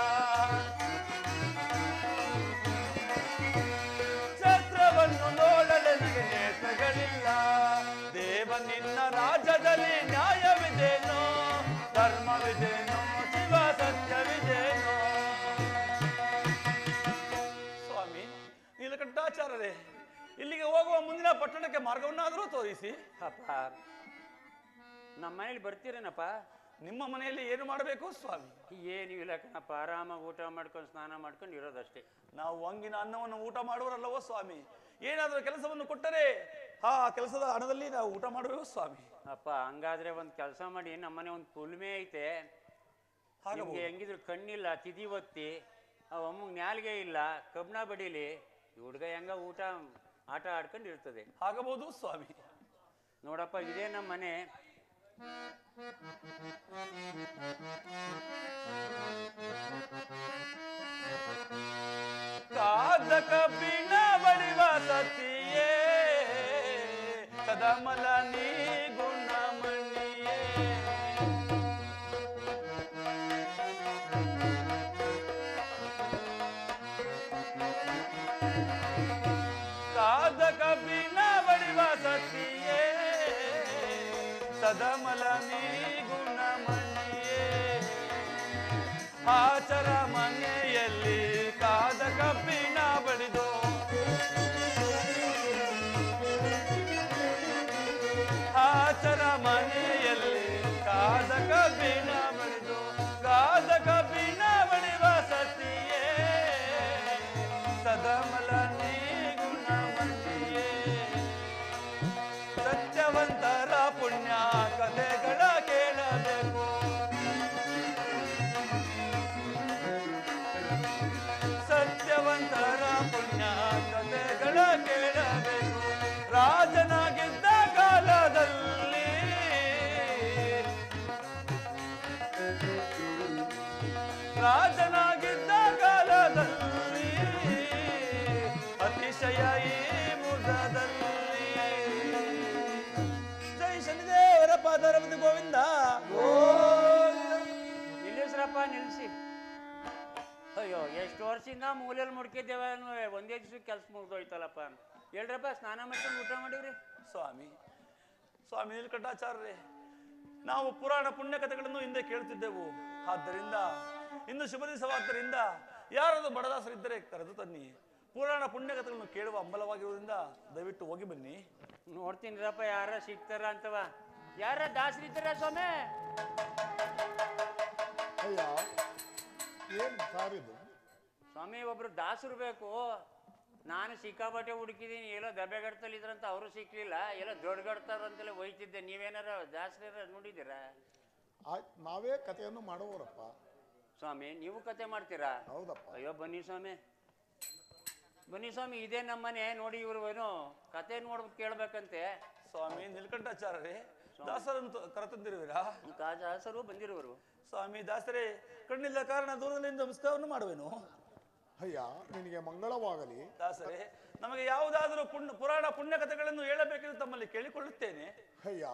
ಛತ್ರವನ್ನು ನೋಡಲು ನನಗೆ ನೇತ್ರಗಳಿಲ್ಲ. ದೇವ ನಿನ್ನ ರಾಜ್ಯದಲ್ಲಿ ನ್ಯಾಯವಿದೇನೋ, ಧರ್ಮವಿದೇನೋ, ಶಿವ ಸತ್ಯವಿದೇನೋ? ಸ್ವಾಮಿ ನೀಲಕಂಠಾಚಾರ್ಯರೇ, ಇಲ್ಲಿಗೆ ಹೋಗುವ ಮುಂದಿನ ಪಟ್ಟಣಕ್ಕೆ ಮಾರ್ಗವನ್ನಾದರೂ ತೋರಿಸಿ. ಅಪ್ಪ ನಮ್ಮ ಮನೇಲಿ ಬರ್ತೀರೇನಪ್ಪ? ನಿಮ್ಮ ಮನೆಯಲ್ಲಿ ಏನು ಮಾಡಬೇಕು ಸ್ವಾಮಿ? ಏನು ಇಲ್ಲ ಕಣಪ್ಪ, ಆರಾಮಾಗಿ ಊಟ ಮಾಡ್ಕೊಂಡು ಸ್ನಾನ ಮಾಡ್ಕೊಂಡು ಇರೋದಷ್ಟೇ. ನಾವು ಹಂಗಿನ ಅನ್ನವನ್ನು ಊಟ ಮಾಡುವರಲ್ಲವೋ ಸ್ವಾಮಿ? ಏನಾದರೂ ಕೆಲಸವನ್ನು ಕೊಟ್ಟರೆ ಆ ಕೆಲಸದ ಹಣದಲ್ಲಿ ನಾವು ಊಟ ಮಾಡಬೇಕು ಸ್ವಾಮಿ. ಅಪ್ಪ ಹಂಗಾದ್ರೆ ಒಂದು ಕೆಲಸ ಮಾಡಿ, ನಮ್ಮನೆ ಒಂದು ಕುಲ್ಮೆ ಐತೆ, ನಿಮ್ಗೆ ಹೆಂಗಿದ್ರು ಕಣ್ಣಿಲ್ಲ, ತಿದಿ ಒತ್ತಿ, ಆ ಅಮ್ಮಗೆ ನ್ಯಾಲ್ಗೆ ಇಲ್ಲ, ಕಬ್ಣ ಬಡೀಲಿ, ಹುಡುಗ ಹೆಂಗ ಊಟ ಆಟ ಆಡ್ಕೊಂಡು ಇರ್ತದೆ. ಆಗಬಹುದು ಸ್ವಾಮಿ. ನೋಡಪ್ಪ ಇದೇ ನಮ್ಮ ಮನೆ. ಕಾದ ಕಬ್ಬಿಣ ಬಡಿವ ಸತಿಯೇ, ಕದಮಲ ನೀ ಗುಣಮಣಿಯೇ. ಕಾದ ಕಬ್ಬಿಣ ಬಡಿವ ಸತಿಯೇ, ಸದಮಲ ನೀ ಗುಣಮಣಿಯೇ. ಆಚರ ಮನೆಯಲ್ಲಿ ಕಾದ ಕಬ್ಬಿಣ ಬಡಿದು, ಆಚರ ಮನೆಯಲ್ಲಿ ಕಾದ ಕಬ್ಬಿಣ ಬಡಿದು, ಕಾದ ಕಬ್ಬಿಣ ಬಡಿವ ಸತಿಯೇ, ಸದಮಲ ನೀ ಗುಣಮಣಿಯೇ. ಸತ್ಯವಂತರ ಪುಣ್ಯ ಕಥೆಗಳ ಕೇಳಬೇಕು, ಸತ್ಯವಂತರ ಪುಣ್ಯ ಕಥೆಗಳ ಕೇಳಬೇಕು. ರಾಜನಾಗಿದ್ದ ಕಾಲದಲ್ಲಿ, ರಾಜನಾಗಿದ್ದ ಕಾಲದಲ್ಲಿ, ಅತಿಶಯ ಈ ಮುದದಲ್ಲಿ. ಜೈ ಶನಿದೇವರ ಪಾದರವದು ಗೋವಿಂದ. ನಿಲ್ಲಿಸ್ರಪ್ಪ ನಿಲ್ಲಿಸಿ. ಅಯ್ಯೋ ಎಷ್ಟು ವರ್ಷದಿಂದ ಮೂಲೆಯಲ್ಲಿ ಮುಡ್ಕಿದ್ದೇವೆ, ಒಂದೇ ದಿವ್ಸಕ್ಕೆ ಕೆಲಸ ಮುಗ್ದೋಯ್ತಲ್ಲಪ್ಪ. ಹೇಳ್ರಪ್ಪ, ಸ್ನಾನ ಮಾಡ್ಕೊಂಡು ಊಟ ಮಾಡಿವ್ರಿ. ಸ್ವಾಮಿ ನೀಲಕಂಠಾಚಾರ್ಯರೇ, ನಾವು ಪುರಾಣ ಪುಣ್ಯ ಕಥೆಗಳನ್ನು ಹಿಂದೆ ಕೇಳುತ್ತಿದ್ದೆವು. ಆದ್ದರಿಂದ ಇಂದು ಶುಭ ದಿವಸವಾದ್ದರಿಂದ ಯಾರಾದರೂ ಬಡದಾಸರಿದ್ದರೆ ಕರೆದು ತನ್ನಿ. ಪುರಾಣ ಪುಣ್ಯ ಕಥೆಗಳನ್ನು ಕೇಳುವ ಹಂಬಲವಾಗಿರುವುದರಿಂದ ದಯವಿಟ್ಟು ಹೋಗಿ ಬನ್ನಿ. ನೋಡ್ತೀನಿರಪ್ಪ ಯಾರ ಸಿಗ್ತಾರ ಅಂತವ. ಯಾರ ದಾಸರಿದ್ದಾರ ಸ್ವಾಮಿ? ಅಯ್ಯ ಏನ್ ಸಾರಿದು? ಸ್ವಾಮಿ ಒಬ್ರು ದಾಸರು ಬೇಕು. ನಾನು ಸಿಕ್ಕಾಪಟ್ಟೆ ಹುಡುಕಿದ್ದೀನಿ, ಎಲ್ಲೋ ದಬ್ಬೆಗಡ್ತಲ್ಲಿ ಇದ್ರಂತ ಅವರು ಸಿಕ್ಲಿಲ್ಲ, ಎಲ್ಲೋ ದೊಡ್ಡಗಡ್ತಾರಂತಲೇ ಹೋಯ್ತಿದ್ದೆ. ನೀವೇನಾರ ದಾಸರ ನೋಡಿದ್ದೀರಾ? ನಾವೇ ಕಥೆಯನ್ನು ಮಾಡುವವರಪ್ಪ. ಸ್ವಾಮಿ ನೀವು ಕತೆ ಮಾಡ್ತೀರಾ? ಹೌದಪ್ಪ. ಅಯ್ಯೋ ಬನ್ನಿ ಸ್ವಾಮಿ, ಬನ್ನಿ ಸ್ವಾಮಿ, ಇದೇ ನಮ್ಮನೆ ನೋಡಿ. ಇವರು ಏನು ಕತೆ ನೋಡ್ಬಿಟ್ಟು ಕೇಳ್ಬೇಕಂತೆ. ಸ್ವಾಮಿ ನೀಲಕಂಠಾಚಾರ್ಯರೇ, ದಾಸರನ್ನು ಕರೆತಂದಿರುವಿರಾ? ದಾಸರು ಬಂದಿರುವರು. ಸ್ವಾಮಿ ದಾಸರೇ, ಕಣ್ಣಿಲ್ಲ ಕಾರಣ ದೂರದಿಂದ ನಮಸ್ಕಾರವನ್ನು ಮಾಡುವೆನು. ಅಯ್ಯ ನಿನಗೆ ಮಂಗಳವಾಗಲಿ. ದಾಸರೇ, ನಮಗೆ ಯಾವುದಾದರೂ ಪುರಾಣ ಪುಣ್ಯ ಕಥೆಗಳನ್ನು ಹೇಳಬೇಕೆಂದು ತಮ್ಮಲ್ಲಿ ಕೇಳಿಕೊಳ್ಳುತ್ತೇನೆ. ಅಯ್ಯ,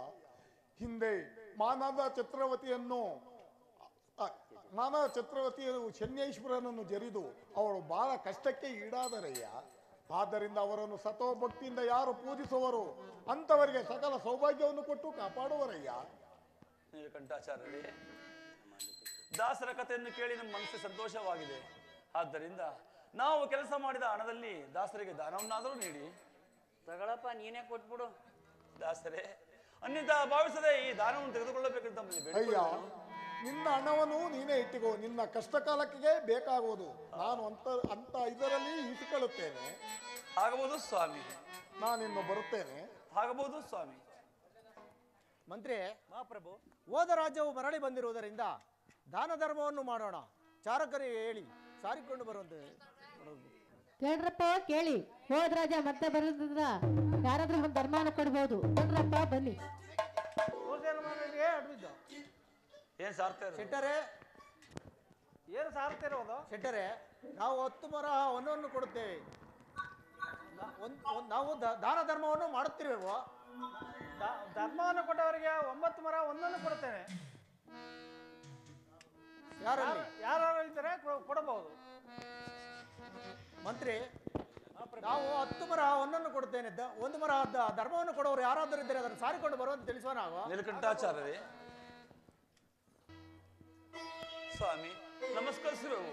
ಹಿಂದೆ ಮಾನವ ಚಕ್ರವತಿಯನ್ನು ಶನ್ಯೇಶ್ವರನನ್ನು ಜರಿದು ಅವಳು ಬಹಳ ಕಷ್ಟಕ್ಕೆ ಈಡಾದರಯ್ಯ. ಆದ್ದರಿಂದ ಅವರನ್ನು ಸತೋಭಕ್ತಿಯಿಂದ ಯಾರು ಪೂಜಿಸುವರು ಅಂಥವರಿಗೆ ಸಕಲ ಸೌಭಾಗ್ಯವನ್ನು ಕೊಟ್ಟು ಕಾಪಾಡುವರಯ್ಯ. ನೀಲಕಂಠಾಚಾರ್ಯರೇ, ದಾಸರ ಕಥೆಯನ್ನು ಕೇಳಿ ನಮ್ಮ ಮನಸ್ಸಿಗೆ ಸಂತೋಷವಾಗಿದೆ. ಆದ್ದರಿಂದ ನಾವು ಕೆಲಸ ಮಾಡಿದ ಹಣದಲ್ಲಿ ದಾಸರಿಗೆ ದಾನವನ್ನಾದರೂ ನೀಡಿ. ತಗೊಳಪ್ಪ, ನೀನೇ ಕೊಟ್ಬಿಡು. ದಾಸರೇ, ಅನ್ಯತಾ ಭಾವಿಸದೆ ಈ ದಾನವನ್ನು ತೆಗೆದುಕೊಳ್ಳಬೇಕೆಂದು ತಮ್ಮಲ್ಲಿ ಅಯ್ಯ, ಬೇಡಿಕೊಳ್ಳುವೆನು. ನಿನ್ನ ಹಣವನ್ನು ನೀನೇ ಇಟ್ಟಿಕೋ. ನಿನ್ನ ಕಷ್ಟ ಕಾಲಕ್ಕೆ ಬೇಕಾಗುವುದು. ನಾನು ಅಂತ ಇದರಲ್ಲಿ ಇಟ್ಟುಕೊಳ್ಳುತ್ತೇನೆ. ಆಗಬಹುದು ಸ್ವಾಮಿ. ನಾನಿನ್ನು ಬರುತ್ತೇನೆ. ಆಗಬಹುದು ಸ್ವಾಮಿ. ಮಂತ್ರಿ, ಮಹಾಪ್ರಭು, ಹೋದ ರಾಜ್ಯವು ಮರಳಿ ಬಂದಿರುವುದರಿಂದ ದಾನ ಧರ್ಮವನ್ನು ಮಾಡೋಣ. ಚಾರಕರಿಗೆ ಹೇಳಿ ಸಾರಿಕೊಂಡು ಬರುವಂತೆ ಕೇಳ್ರಪ್ಪ, ಕೇಳಿ. ಹೋದ ರಾಜ ಮತ್ತೆ ಬರೋದ್ರಿಂದ ಯಾರಾದ್ರೂ ಒಂದು ಧರ್ಮಾನ ಕೊಡ್ಬೋದು. ಕೇಳ್ರಪ್ಪ, ಬನ್ನಿ. ಸೂರ್ಯನಿಗೆ ಅಡ್ಬಿದ್ದು ಏನ್ ಸಾರ್ಥ ಶೆಟ್ಟರೆ, ಏನು ಸಾರ್ತಿರೋದು? ಶೆಟ್ಟರೆ, ನಾವು 10 ಮರ ಒಂದನ್ನು ಕೊಡುತ್ತೇವೆ. ನಾವು ದಾನ ಧರ್ಮವನ್ನು ಮಾಡುತ್ತಿರುವೆವು. ಧರ್ಮವನ್ನು ಕೊಟ್ಟವರಿಗೆ 9 ಮರ ಒಂದನ್ನು ಕೊಡುತ್ತೇನೆ. ಯಾರಲ್ಲಿ ಯಾರು ಇದ್ದರೆ ಕೊಡಬಹುದು. ಮಂತ್ರಿ, ನಾವು 10 ಮರ ಒಂದನ್ನು ಕೊಡುತ್ತೇನೆ. 1 ಮರ ಧರ್ಮವನ್ನು ಕೊಡೋರು ಯಾರಾದರೂ ಇದ್ದರೆ ಅದನ್ನು ಸಾರಿಕೊಂಡು ಬರುವಂತೆ ತಿಳಿಸುವ. ನಾವು ನೀಲಕಂಠಾಚಾರ್ಯರೇ, ಸ್ವಾಮಿ ನಮಸ್ಕರಿಸಿರುವು.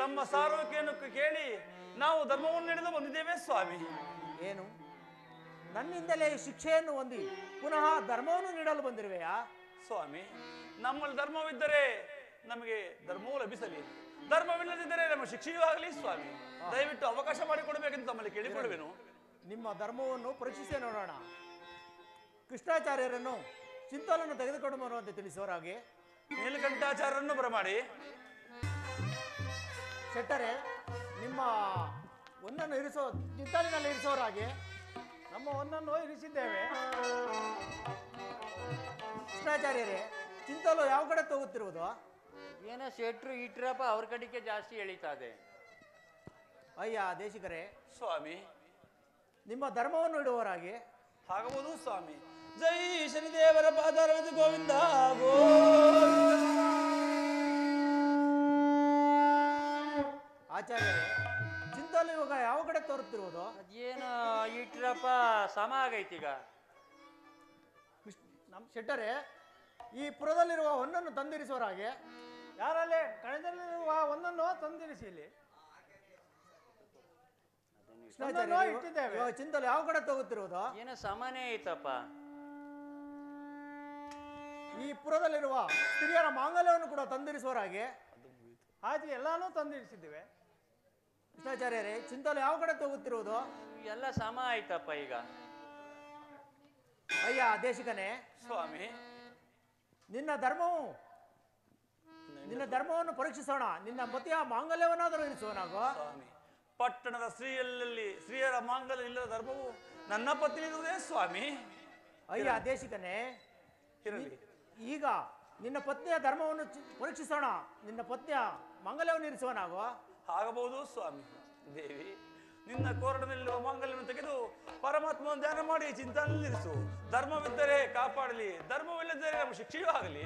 ತಮ್ಮ ಸಾರೋಕೆಯನ್ನು ಕೇಳಿ ನಾವು ಧರ್ಮವನ್ನು ನಡೆದು ಬಂದಿದ್ದೇವೆ ಸ್ವಾಮಿ. ಏನು, ನನ್ನಿಂದಲೇ ಶಿಕ್ಷೆಯನ್ನು ಹೊಂದಿ ಪುನಃ ಧರ್ಮವನ್ನು ನೀಡಲು ಬಂದಿರುವೆಯಾ? ಸ್ವಾಮಿ, ನಮ್ಮಲ್ಲಿ ಧರ್ಮವಿದ್ದರೆ ನಮಗೆ ಧರ್ಮವು ಲಭಿಸಲಿ, ಧರ್ಮವಿಲ್ಲದಿದ್ದರೆ ನಮ್ಮ ಶಿಕ್ಷೆಯೂ ಆಗಲಿ. ಸ್ವಾಮಿ, ದಯವಿಟ್ಟು ಅವಕಾಶ ಮಾಡಿಕೊಡಬೇಕೆಂದು ತಮ್ಮಲ್ಲಿ ಕೇಳಿಕೊಳ್ಳುವೆನು. ನಿಮ್ಮ ಧರ್ಮವನ್ನು ಪರೀಕ್ಷಿಸಿ ನೋಡೋಣ. ಕೃಷ್ಣಾಚಾರ್ಯರನ್ನು ಚಿಂತಲನ್ನು ತೆಗೆದುಕೊಂಡು ಬರುವಂತೆ ತಿಳಿಸುವರಾಗಿ ನೀಲಕಂಠಾಚಾರ್ಯರನ್ನು ಬರಮಾಡಿ. ಶೆಟ್ಟರೆ, ನಿಮ್ಮ ಒಂದನ್ನು ಚಿಂತಲಿನಲ್ಲಿ ಇರಿಸೋರಾಗಿ ನಮ್ಮ ಒಂದನ್ನು ಇರಿಸಿದ್ದೇವೆ. ಕೃಷ್ಣಾಚಾರ್ಯರೇ, ಚಿಂತಲು ಯಾವ ಕಡೆ ಹೋಗುತ್ತಿರುವುದು? ಏನೋ ಶೆಟ್ರು ಇಟ್ರಪ್ಪ, ಅವ್ರ ಕಡೆಗೆ ಜಾಸ್ತಿ ಎಳಿತಾದೆ. ಅಯ್ಯ ದೇಶಿಕರೇ, ಸ್ವಾಮಿ ನಿಮ್ಮ ಧರ್ಮವನ್ನು ಇಡುವರಾಗಿ ಆಗಬಹುದು ಸ್ವಾಮಿ. ಜೈ ಶನಿದೇವರ ಪಾದಾರವಿಂದ ಗೋವಿಂದ ಗೋ. ಆಚಾರ್ಯರೇ, ಚಿಂತಲು ಇವಾಗ ಯಾವ ಕಡೆ ತೋರುತ್ತಿರುವುದು? ಅದೇನು ಇಟ್ರಪ್ಪ, ಸಮ ಆಗೈತೀಗ. ಶೆಟ್ಟರೆ, ಈ ಪುರದಲ್ಲಿರುವ ಒಂದನ್ನು ತಂದಿರಿಸುವರಾಗೆ ಯಾರಲ್ಲಿ ಕಣದಲ್ಲಿರುವ ಒಂದನ್ನು ತಂದಿರಿಸಿ. ಇಲ್ಲಿ ಇಟ್ಟಿದ್ದೇವೆ. ಇವಾಗ ಚಿಂತಲು ಯಾವ ಕಡೆ ಹೋಗುತ್ತಿರುವುದು? ಏನೋ ಸಮನೇ ಐತಪ್ಪ. ಈ ಪುರದಲ್ಲಿರುವ ಸ್ತ್ರೀಯರ ಮಾಂಗಲ್ಯವನ್ನು ಕೂಡ ತಂದಿರಿಸುವರಾಗೆ. ಆಯ್ತು, ಎಲ್ಲಾನು ತಂದಿರಿಸಿದ್ದೇವೆ. ಕೃಷ್ಣಾಚಾರ್ಯರೇ, ಚಿಂತಲು ಯಾವ ಕಡೆ ಹೋಗುತ್ತಿರುವುದು? ಎಲ್ಲ ಸಮ ಆಯ್ತಪ್ಪ ಈಗ. ಅಯ್ಯ ದೇಶಿಕನೇ, ಸ್ವಾಮಿ ನಿನ್ನ ಧರ್ಮವನ್ನು ಪರೀಕ್ಷಿಸೋಣ. ನಿನ್ನ ಮತಿಯ ಮಾಂಗಲ್ಯವನ್ನಾದರೂ ಇರಿಸುವ. ನಾವು ಸ್ವಾಮಿ, ಪಟ್ಟಣದ ಸ್ತ್ರೀಯರ ಮಾಂಗಲ್ಯ ಇಲ್ಲದ ಧರ್ಮವು ನನ್ನ ಪತ್ನಿಯಿರುವುದೇ ಸ್ವಾಮಿ. ಅಯ್ಯ ದೇಶಿಕನೇ, ಇರಲಿ. ಈಗ ನಿನ್ನ ಪತ್ನಿಯ ಧರ್ಮವನ್ನು ಪರೀಕ್ಷಿಸೋಣ. ನಿನ್ನ ಪತ್ನಿಯ ಮಾಂಗಲ್ಯವನ್ನು ಇರಿಸುವ. ನಾವು ಆಗಬಹುದು ಸ್ವಾಮಿ. ದೇವಿ, ನಿನ್ನ ಕೋರಣದಲ್ಲಿರುವ ಮಾಂಗಲ್ಯವನ್ನು ತೆಗೆದು ಪರಮಾತ್ಮವನ್ನು ಧ್ಯಾನ ಮಾಡಿ ಚಿಂತನೆಯಲ್ಲಿರಿಸು. ಧರ್ಮವಿದ್ದರೆ ಕಾಪಾಡಲಿ, ಧರ್ಮವಿಲ್ಲದಿದ್ದರೆ ನಮ್ಮ ಶಿಕ್ಷೆಯೂ ಆಗಲಿ.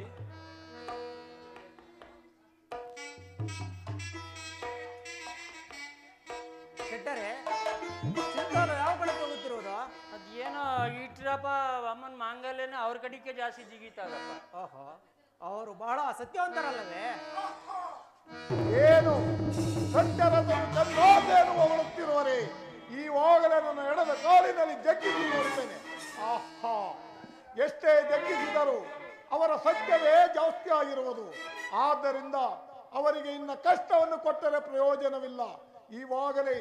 ಶೆಟ್ಟರೆ, ಚಿಂತಲು ಯಾವ ಕಡೆ ಹೋಗುತ್ತಿರುವುದು? ಅದೇನೋ ಇಟ್ರಪ್ಪ, ಅಮ್ಮನ ಮಾಂಗಲ್ಯನ ಅವ್ರ ಕಡೆಗೆ ಜಾಸ್ತಿ ಜಿಗಿತಾಗಪ್ಪ. ಓಹೋ, ಅವರು ಬಹಳ ಸತ್ಯವಂತರಲ್ಲವೇ? ಏನು ಸತ್ಯರನ್ನು ಹೊಗಳುತ್ತಿರುವರೆ, ಈವಾಗಲೇ ನನ್ನ ಎಡದ ಕಾಲಿನಲ್ಲಿ ಜಗ್ಗಿಸಿ ನೋಡುತ್ತೇನೆ. ಆಹಾ, ಎಷ್ಟೇ ಜಗ್ಗಿಸಿದರೂ ಅವರ ಸತ್ಯವೇ ಜಾಸ್ತಿ ಆಗಿರುವುದು. ಆದ್ದರಿಂದ ಅವರಿಗೆ ಇನ್ನ ಕಷ್ಟವನ್ನು ಕೊಟ್ಟರೆ ಪ್ರಯೋಜನವಿಲ್ಲ. ಈವಾಗಲೇ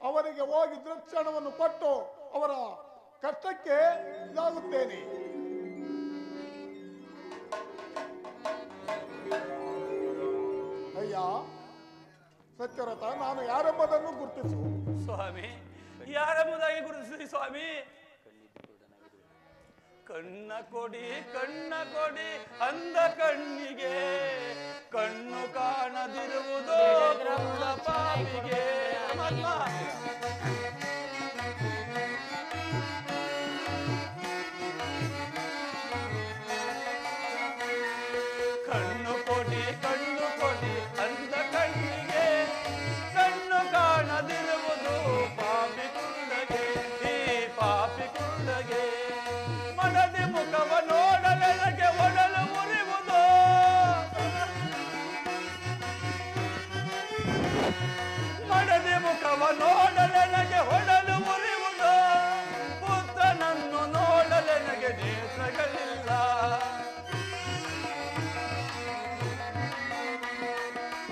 ಅವರಿಗೆ ಹೋಗಿ ದೃಕ್ಷಣವನ್ನು ಕೊಟ್ಟು ಅವರ ಕಷ್ಟಕ್ಕೆ ಇದಾಗುತ್ತೇನೆ. ಸತ್ಯವ್ರತ, ನಾನು ಯಾರೆಂಬುದನ್ನು ಗುರುತಿಸು. ಸ್ವಾಮಿ, ಯಾರೆಂಬುದಾಗಿ ಗುರುತಿಸಿ ಸ್ವಾಮಿ. ಕಣ್ಣ ಕೊಡಿ ಅಂದ ಕಣ್ಣಿಗೆ, ಕಣ್ಣು ಕಾಣದಿರುವುದೋ ಕುರುಡ ಪಾಪಿಗೆ. ಕಣ್ಣು ಕೊಡಿ ಅಂದ ಕಣ್ಣಿಗೆ, ಕಣ್ಣು ಕಾಣದಿರುವುದು ಪಾಪಿ ಕುರುಡಗೆ, ಈ ಪಾಪಿ ಕುರುಡಗೆ. ಮನದಿ ಮುಖವ ನೋಡಲೆನಗೆ ಒಡಲು ಮುರಿವುದು, ಮನದಿ ಮುಖವ ನೋಡಲೆನಗೆ ಒಡಲು ಮುರಿವುದು. ಪುತ್ರನನ್ನು ನೋಡಲೆನಗೆ ನೇತ್ರಗಳಿಲ್ಲ,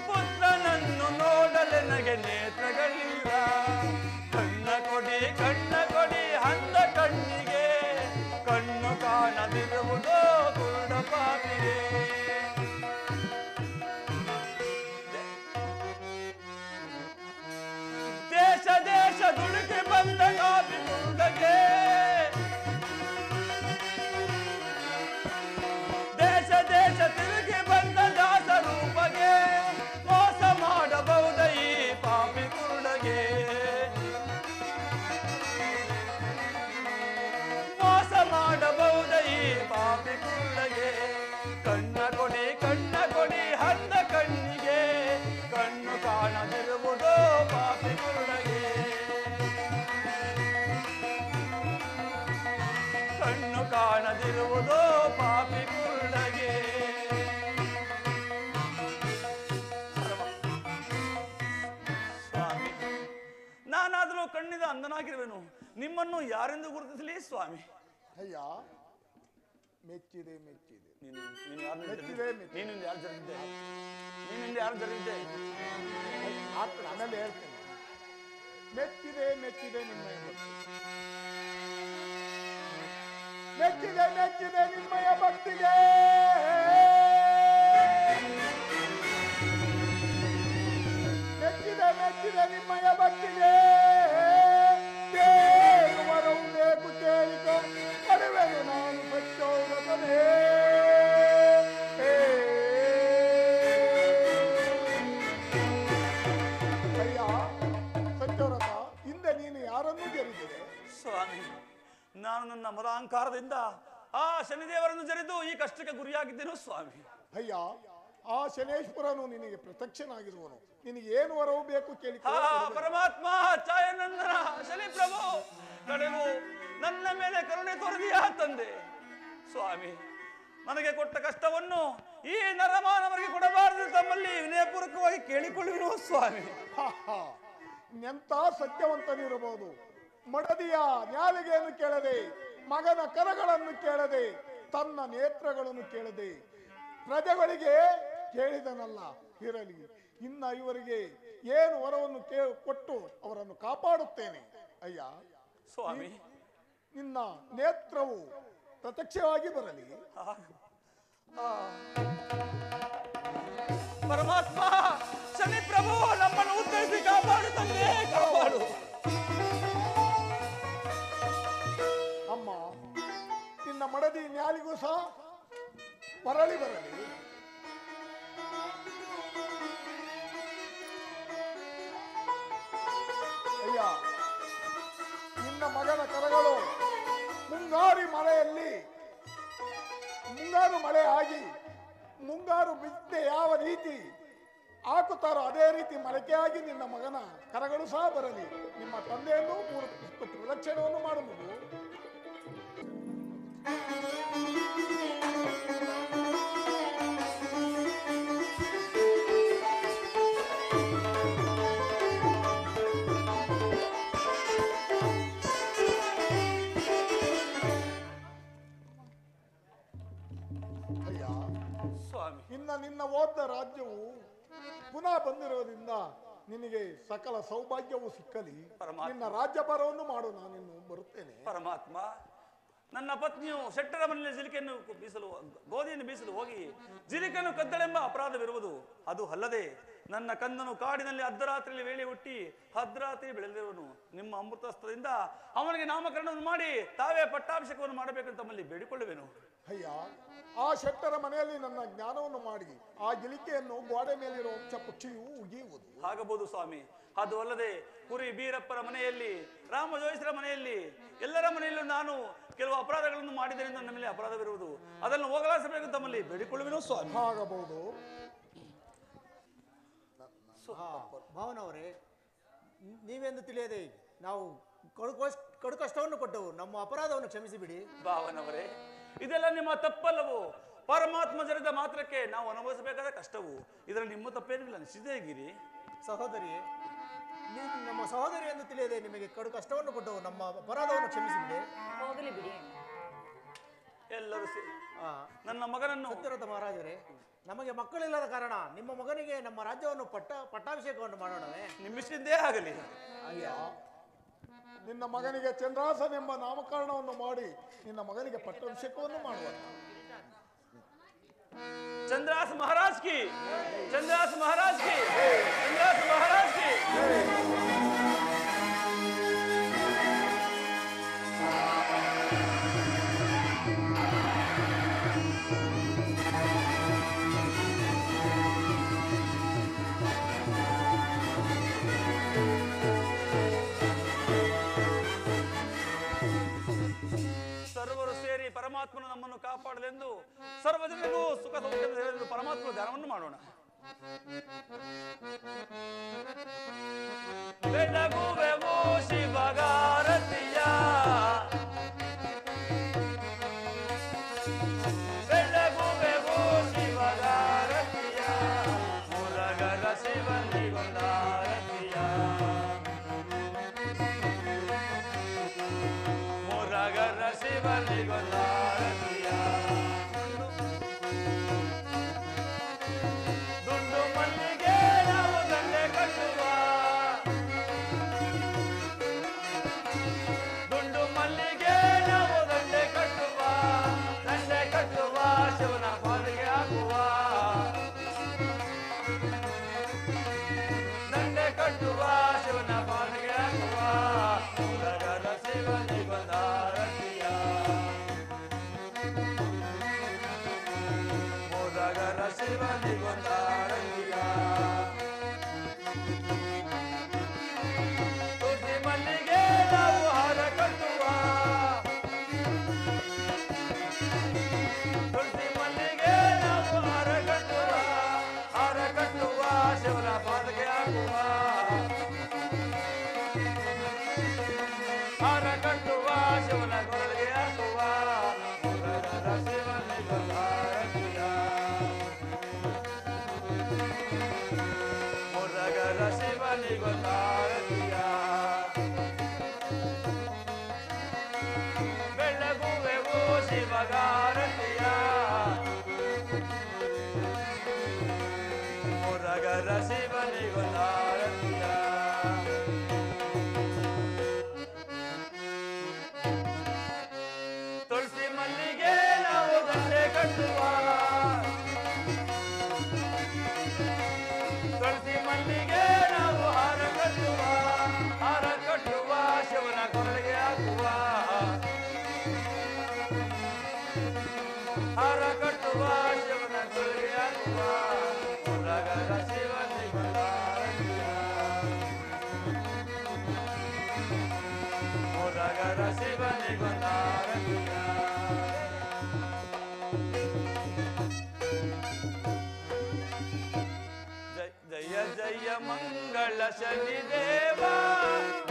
ಪುತ್ರನನ್ನು ನೋಡಲೆನಗೆ ನೇತ್ರಗಳಿಲ್ಲ. ಕಣ್ಣ ಕೊಡಿ ಅಂದ ಕಣ್ಣಿಗೆ, ಕಣ್ಣು ಕಾಣದಿರುವುದೋ ಕುರುಡ ಪಾಪಿಗೆ. ದೇಶ ದುಡುಕಿ ಬಂದ ಕಾಪಿ ಕುರುಡಗೆ, ದೇಶ ತಿರುಗಿ ಬಂದ ದಾಸ ರೂಪಗೆ. ಮೋಸ ಮಾಡಬಹುದ ಈ ಪಾಪಿ ಕುರುಡಗೆ, ಮೋಸ ಮಾಡಬಹುದ ಈ ಪಾಪಿ ಕುರುಡಗೆ. ಕಣ್ಣ ಕೊಡಿ ಅಂದ ಕಣ್ಣಿಗೆ, ಕಣ್ಣು ಕಾಣದಿರುವುದೋ ಪಾಪಿ ಕುರುಡಗೆ, ಕಣ್ಣು ಕಾಣದಿರುವುದೋ ಪಾಪಿ ಕುರುಡಗೆ. ಸ್ವಾಮಿ, ನಾನಾದರೂ ಕಣ್ಣಿದ ಅಂದನಾಗಿರುವೆನು, ನಿಮ್ಮನ್ನು ಯಾರೆಂದು ಗುರುತಿಸಲಿ ಸ್ವಾಮಿ? ಅಯ್ಯ, ಮೆಚ್ಚಿದೆ. ನೀನು ಯಾರು ಜರಿದ್ದೆ? ಆಮೇಲೆ ಹೇಳ್ತೇನೆ. ಮೆಚ್ಚಿದೆ ನಿಮ್ಮಯ ಭಕ್ತಿ, ಮೆಚ್ಚಿದೆ ನಿಮ್ಮಯ ಭಕ್ತಿಗೆ. ಮೆಚ್ಚಿದೆ ನಿಮ್ಮಯ ಭಕ್ತಿಗೆ. ದೇವರವು ಬೇಕು ಕೇಳಿಕೊ, ಅರಿವೆನು ನಾನು ಸತ್ಯೋಗತನೇ. ಅಯ್ಯ ಸತ್ಯವ್ರತ, ಹಿಂದೆ ನೀನು ಯಾರನ್ನು ಜರಿದಿದೆ? ಸ್ವಾಮಿ, ನಾನು ನನ್ನ ಮದಾಂಕಾರದಿಂದ ಆ ಶನಿದೇವರನ್ನು ಜರಿದು ಈ ಕಷ್ಟಕ್ಕೆ ಗುರಿಯಾಗಿದ್ದೇನು ಸ್ವಾಮಿ. ಅಯ್ಯ, ಆ ಶನೇಶ್ವರನು ನಿನಗೆ ಪ್ರತ್ಯಕ್ಷನಾಗಿರುವನು. ನಿನಗೆ ಏನು ವರವು ಬೇಕು ಕೇಳಿ. ಪರಮಾತ್ಮ ಛಾಯಾನಂದನ ಶನಿ ಪ್ರಭು, ಕಡೆಗೂ ನನ್ನ ಮೇಲೆ ಕರುಣೆ ತೋರಿದೆಯಾ ತಂದೆ? ಸ್ವಾಮಿ, ನನಗೆ ಕೊಟ್ಟ ಕಷ್ಟವನ್ನು ಈ ನರಮಾನವರಿಗೆ ಕೊಡಬಾರದು, ತಮ್ಮಲ್ಲಿ ವಿನಯಪೂರ್ವಕವಾಗಿ ಕೇಳಿಕೊಳ್ಳುವೆನು ಸ್ವಾಮಿ. ಎಂತ ಸತ್ಯವಂತನಿರಬಹುದು. ಮಡದಿಯ ನ್ಯಾಲಿಗೆಯನ್ನು ಕೇಳದೆ, ಮಗನ ಕರಗಳನ್ನು ಕೇಳದೆ, ತನ್ನ ನೇತ್ರಗಳನ್ನು ಕೇಳದೆ, ಪ್ರಜೆಗಳಿಗೆ ಕೇಳಿದನಲ್ಲ. ಇರಲಿ, ಇನ್ನ ಇವರಿಗೆ ಏನು ವರವನ್ನು ಕೊಟ್ಟು ಅವರನ್ನು ಕಾಪಾಡುತ್ತೇನೆ. ಅಯ್ಯ ಸ್ವಾಮಿ, ನಿನ್ನ ನೇತ್ರವು ಪ್ರತ್ಯಕ್ಷವಾಗಿ ಬರಲಿ. ಪರಮಾತ್ಮ ಶನಿ ಪ್ರಭು, ನಮ್ಮನ್ನು ಉತ್ತರಿಸಿ ಕಾಪಾಡು ತಂದೆ, ಕಾಪಾಡು. ಅಮ್ಮ, ನಿನ್ನ ಮಡದಿ ನ್ಯಾಲಿಗೂ ಸಹ ಬರಲಿ. ಅಯ್ಯ, ನಿನ್ನ ಮಗನ ಕರಗಳು ಮುಂಗಾರು ಮಳೆ ಆಗಿ ಮುಂಗಾರು ಬಿತ್ತೆ ಯಾವ ರೀತಿ ಹಾಕುತ್ತಾರೋ ಅದೇ ರೀತಿ ಮಳಕೆಯಾಗಿ ನಿನ್ನ ಮಗನ ಕರಗಳು ಸಹ ಬರಲಿ. ನಿಮ್ಮ ತಂದೆಯನ್ನು 3 ಪ್ರದಕ್ಷಿಣೆಯನ್ನು ಮಾಡುವುದು. ನಿನ್ನ ಓದ್ದ ರಾಜ್ಯವು ಪುನಃ ಬಂದಿರೋದ್ರಿಂದ ನಿನಗೆ ಸಕಲ ಸೌಭಾಗ್ಯವು ಸಿಕ್ಕಲಿ. ನಿನ್ನ ರಾಜ್ಯಭಾರವನ್ನು ಮಾಡು, ನಾನಿನ್ನು ಬರುತ್ತೇನೆ. ಪರಮಾತ್ಮ, ನನ್ನ ಪತ್ನಿಯು ಶೆಟ್ಟರ ಮನೆಯಲ್ಲಿ ಜಿಲಿಕೆಯನ್ನು ಗೋಧಿಯನ್ನು ಬೀಸಲು ಹೋಗಿ ಜಿಲಿಕೆಯನ್ನು ಕದ್ದಳೆಂಬ ಅಪರಾಧವಿರುವುದು. ಅದು ಅಲ್ಲದೆ ನನ್ನ ಕಂದನು ಕಾಡಿನಲ್ಲಿ ಅರ್ಧರಾತ್ರಿಯಲ್ಲಿ ವೇಳೆ ಹುಟ್ಟಿ ಅರ್ಧರಾತ್ರಿ ಬೆಳೆದಿರುವನು. ನಿಮ್ಮ ಅಮೃತಸ್ತ್ರದಿಂದ ಅವನಿಗೆ ನಾಮಕರಣವನ್ನು ಮಾಡಿ ತಾವೇ ಪಟ್ಟಾಭಿಷೇಕವನ್ನು ಮಾಡಬೇಕಂತ ತಮ್ಮಲ್ಲಿ ಬೇಡಿಕೊಳ್ಳುವೆನು. ಅಯ್ಯ, ಆ ಶೆಟ್ಟರ ಮನೆಯಲ್ಲಿ ನನ್ನ ಜ್ಞಾನವನ್ನು ಮಾಡಿ ಆ ಗಿಲಿಕೆಯನ್ನು ಗೋಡೆ ಮೇಲಿರುವ ಪಕ್ಷಿಯು ಉಗಿಯುವುದು. ಆಗಬಹುದು ಸ್ವಾಮಿ. ಅದು ಅಲ್ಲದೆ ಕುರಿ ಬೀರಪ್ಪರ ಮನೆಯಲ್ಲಿ, ರಾಮ ಜೋಯಿಸರ ಮನೆಯಲ್ಲಿ, ಎಲ್ಲರ ಮನೆಯಲ್ಲೂ ನಾನು ಕೆಲವು ಅಪರಾಧಗಳನ್ನು ಮಾಡಿದ್ದರಿಂದ ನನ್ನ ಮೇಲೆ ಅಪರಾಧವಿರುವುದು. ಅದನ್ನು ಹೋಗಲಾಡಿಸಬೇಕು ತಮ್ಮಲ್ಲಿ ಬೇಡಿಕೊಳ್ಳುವೆನು ಸ್ವಾಮಿ. ಆಗಬಹುದು. ಭಾವನವರೇ, ನೀವೆಂದು ತಿಳಿಯದೆ ನಾವು ಕಡು ಕಷ್ಟವನ್ನು ಕೊಟ್ಟವು, ನಮ್ಮ ಅಪರಾಧವನ್ನು ಕ್ಷಮಿಸಿಬಿಡಿ. ಭಾವನವರೇ, ಇದೆಲ್ಲ ನಿಮ್ಮ ತಪ್ಪಲ್ಲವು. ಪರಮಾತ್ಮ ಜರಿದ ಮಾತ್ರಕ್ಕೆ ನಾವು ಅನುಭವಿಸಬೇಕಾದ ಕಷ್ಟವು. ಇದರಲ್ಲಿ ನಿಮ್ಮ ತಪ್ಪೇನಿಲ್ಲ, ನಿಶ್ಚಿತಗಿರಿ. ಸಹೋದರಿಯೇ, ನೀವು ನಮ್ಮ ಸಹೋದರಿ ಎಂದು ತಿಳಿಯದೆ ನಿಮಗೆ ಕಡು ಕಷ್ಟವನ್ನು ಕೊಟ್ಟವು, ನಮ್ಮ ಅಪರಾಧವನ್ನು ಕ್ಷಮಿಸಿಬಿಡಿ. ಹೋಗಲಿ ಬಿಡಿ. ಎಲ್ಲರೂ ನನ್ನ ಮಗನನ್ನು ಸತ್ಯರಥ ಮಹಾರಾಜರೇ, ನಮಗೆ ಮಕ್ಕಳಿಲ್ಲದ ಕಾರಣ ನಿಮ್ಮ ಮಗನಿಗೆ ನಮ್ಮ ರಾಜ್ಯವನ್ನು ಪಟ್ಟಾಭಿಷೇಕವನ್ನು ಮಾಡೋಣವೇ? ನಿಮ್ಮಿಷ್ಟೇ ಆಗಲಿ. ಅಯ್ಯ, ನಿನ್ನ ಮಗನಿಗೆ ಚಂದ್ರಾಸನ ಎಂಬ ನಾಮಕರಣವನ್ನು ಮಾಡಿ ನಿನ್ನ ಮಗನಿಗೆ ಪಟ್ಟಾಭಿಷೇಕವನ್ನು ಮಾಡುವ. चंद्रास महाराज की, चंद्रास महाराज की, चंद्रास महाराज की। ಸರ್ವರು ಸೇರಿ ಪರಮಾತ್ಮನು ನಮ್ಮನ್ನು ಕಾಪಾಡಲೆಂದು ಸರ್ವಜನಿಗೂ ಸುಖ ಸೌಖ್ಯದ ಪರಮಾತ್ಮ ಧ್ಯಾನವನ್ನು ಮಾಡೋಣ. ಬೆಳಗುವೆವು ಶಿವಗಾರತಿಯ, ಬೆಳಗುವೆವು ಶಿವಗಾರತಿಯ, ಮುರಗರ ಶಿವನಿಗೊಂದಾರತಿಯ, ಮುರಗರ ಶಿವನಿಗೊಂದಾರತಿಯ. ದುಂಡು ಮಲ್ಲಿಗೆ ನಾವು ದಂಡೆ ಕಟ್ಟುವ, ದುಂಡು ಮಲ್ಲಿಗೆ ನಾವು ದಂಡೆ ಕಟ್ಟುವ, ದಂಡೆ ಕಟ್ಟುವ ಶಿವನ ಪಾಲಿಗೆ ಹಾಕುವ, ದಂಡೆ ಕಟ್ಟುವ ಶಿವನ ಪಾಲಿಗೆ ಹಾಕುವ, ಮುರಗರ ಶಿವನಿಗೊಂದಾರತಿಯ, ಮುರಗರ ಶಿವನಿಗೊಂದಾರತಿಯ. ತುಳಸಿ ಮಲ್ಲಿಗೆ ನಾವು ಹಾರ ಕಟ್ಟುವ, ತುಳಸಿ ಮಲ್ಲಿಗೆ ನಾವು ಹಾರ ಕಟ್ಟುವ, ಹಾರ ಕಟ್ಟುವ ಶಿವನ ಪಾದಕ್ಕೆ ಹಾಕುವ, ಹಾರ ಕಟ್ಟುವ ಶಿವನ ಕೊರಳಿಗೆ ಹಾಕುವ, ಮುರಗರ ಶಿವನಿಗೊಂದಾರತಿಯ, ಮುರಗರ ಶಿವನಿಗೊಂದಾರತಿಯ. ಬೆಳಗುವೆವು ಶಿವಗಾರತಿಯ, ಮುರಗರ ಶಿವನಿಗೊಂದಾರತಿಯ. ತುಳಸಿ ಮಲ್ಲಿಗೆ ನಾವು ದಂಡೆ ಕಟ್ಟುವ, ತುಳಸಿ ಮಲ್ಲಿಗೆ ನಾವು ಹಾರ ಕಟ್ಟುವ, ಹಾರ ಕಟ್ಟುವ ಶಿವನ ಕೊರಳಿಗೆ ಹಾಕುವ, ಹಾರ ಕಟ್ಟುವ ಶಿವನ ಕೊರಳಿಗೆ ಹಾಕುವ, ಮುರಗರ ಶಿವನಿಗೊಂದಾರತಿಯ, ಮುರಗರ ಶಿವನಿಗೊಂದಾರತಿಯ. ಜಯ ಜಯ ಮಂಗಳ ಶನಿದೇವ,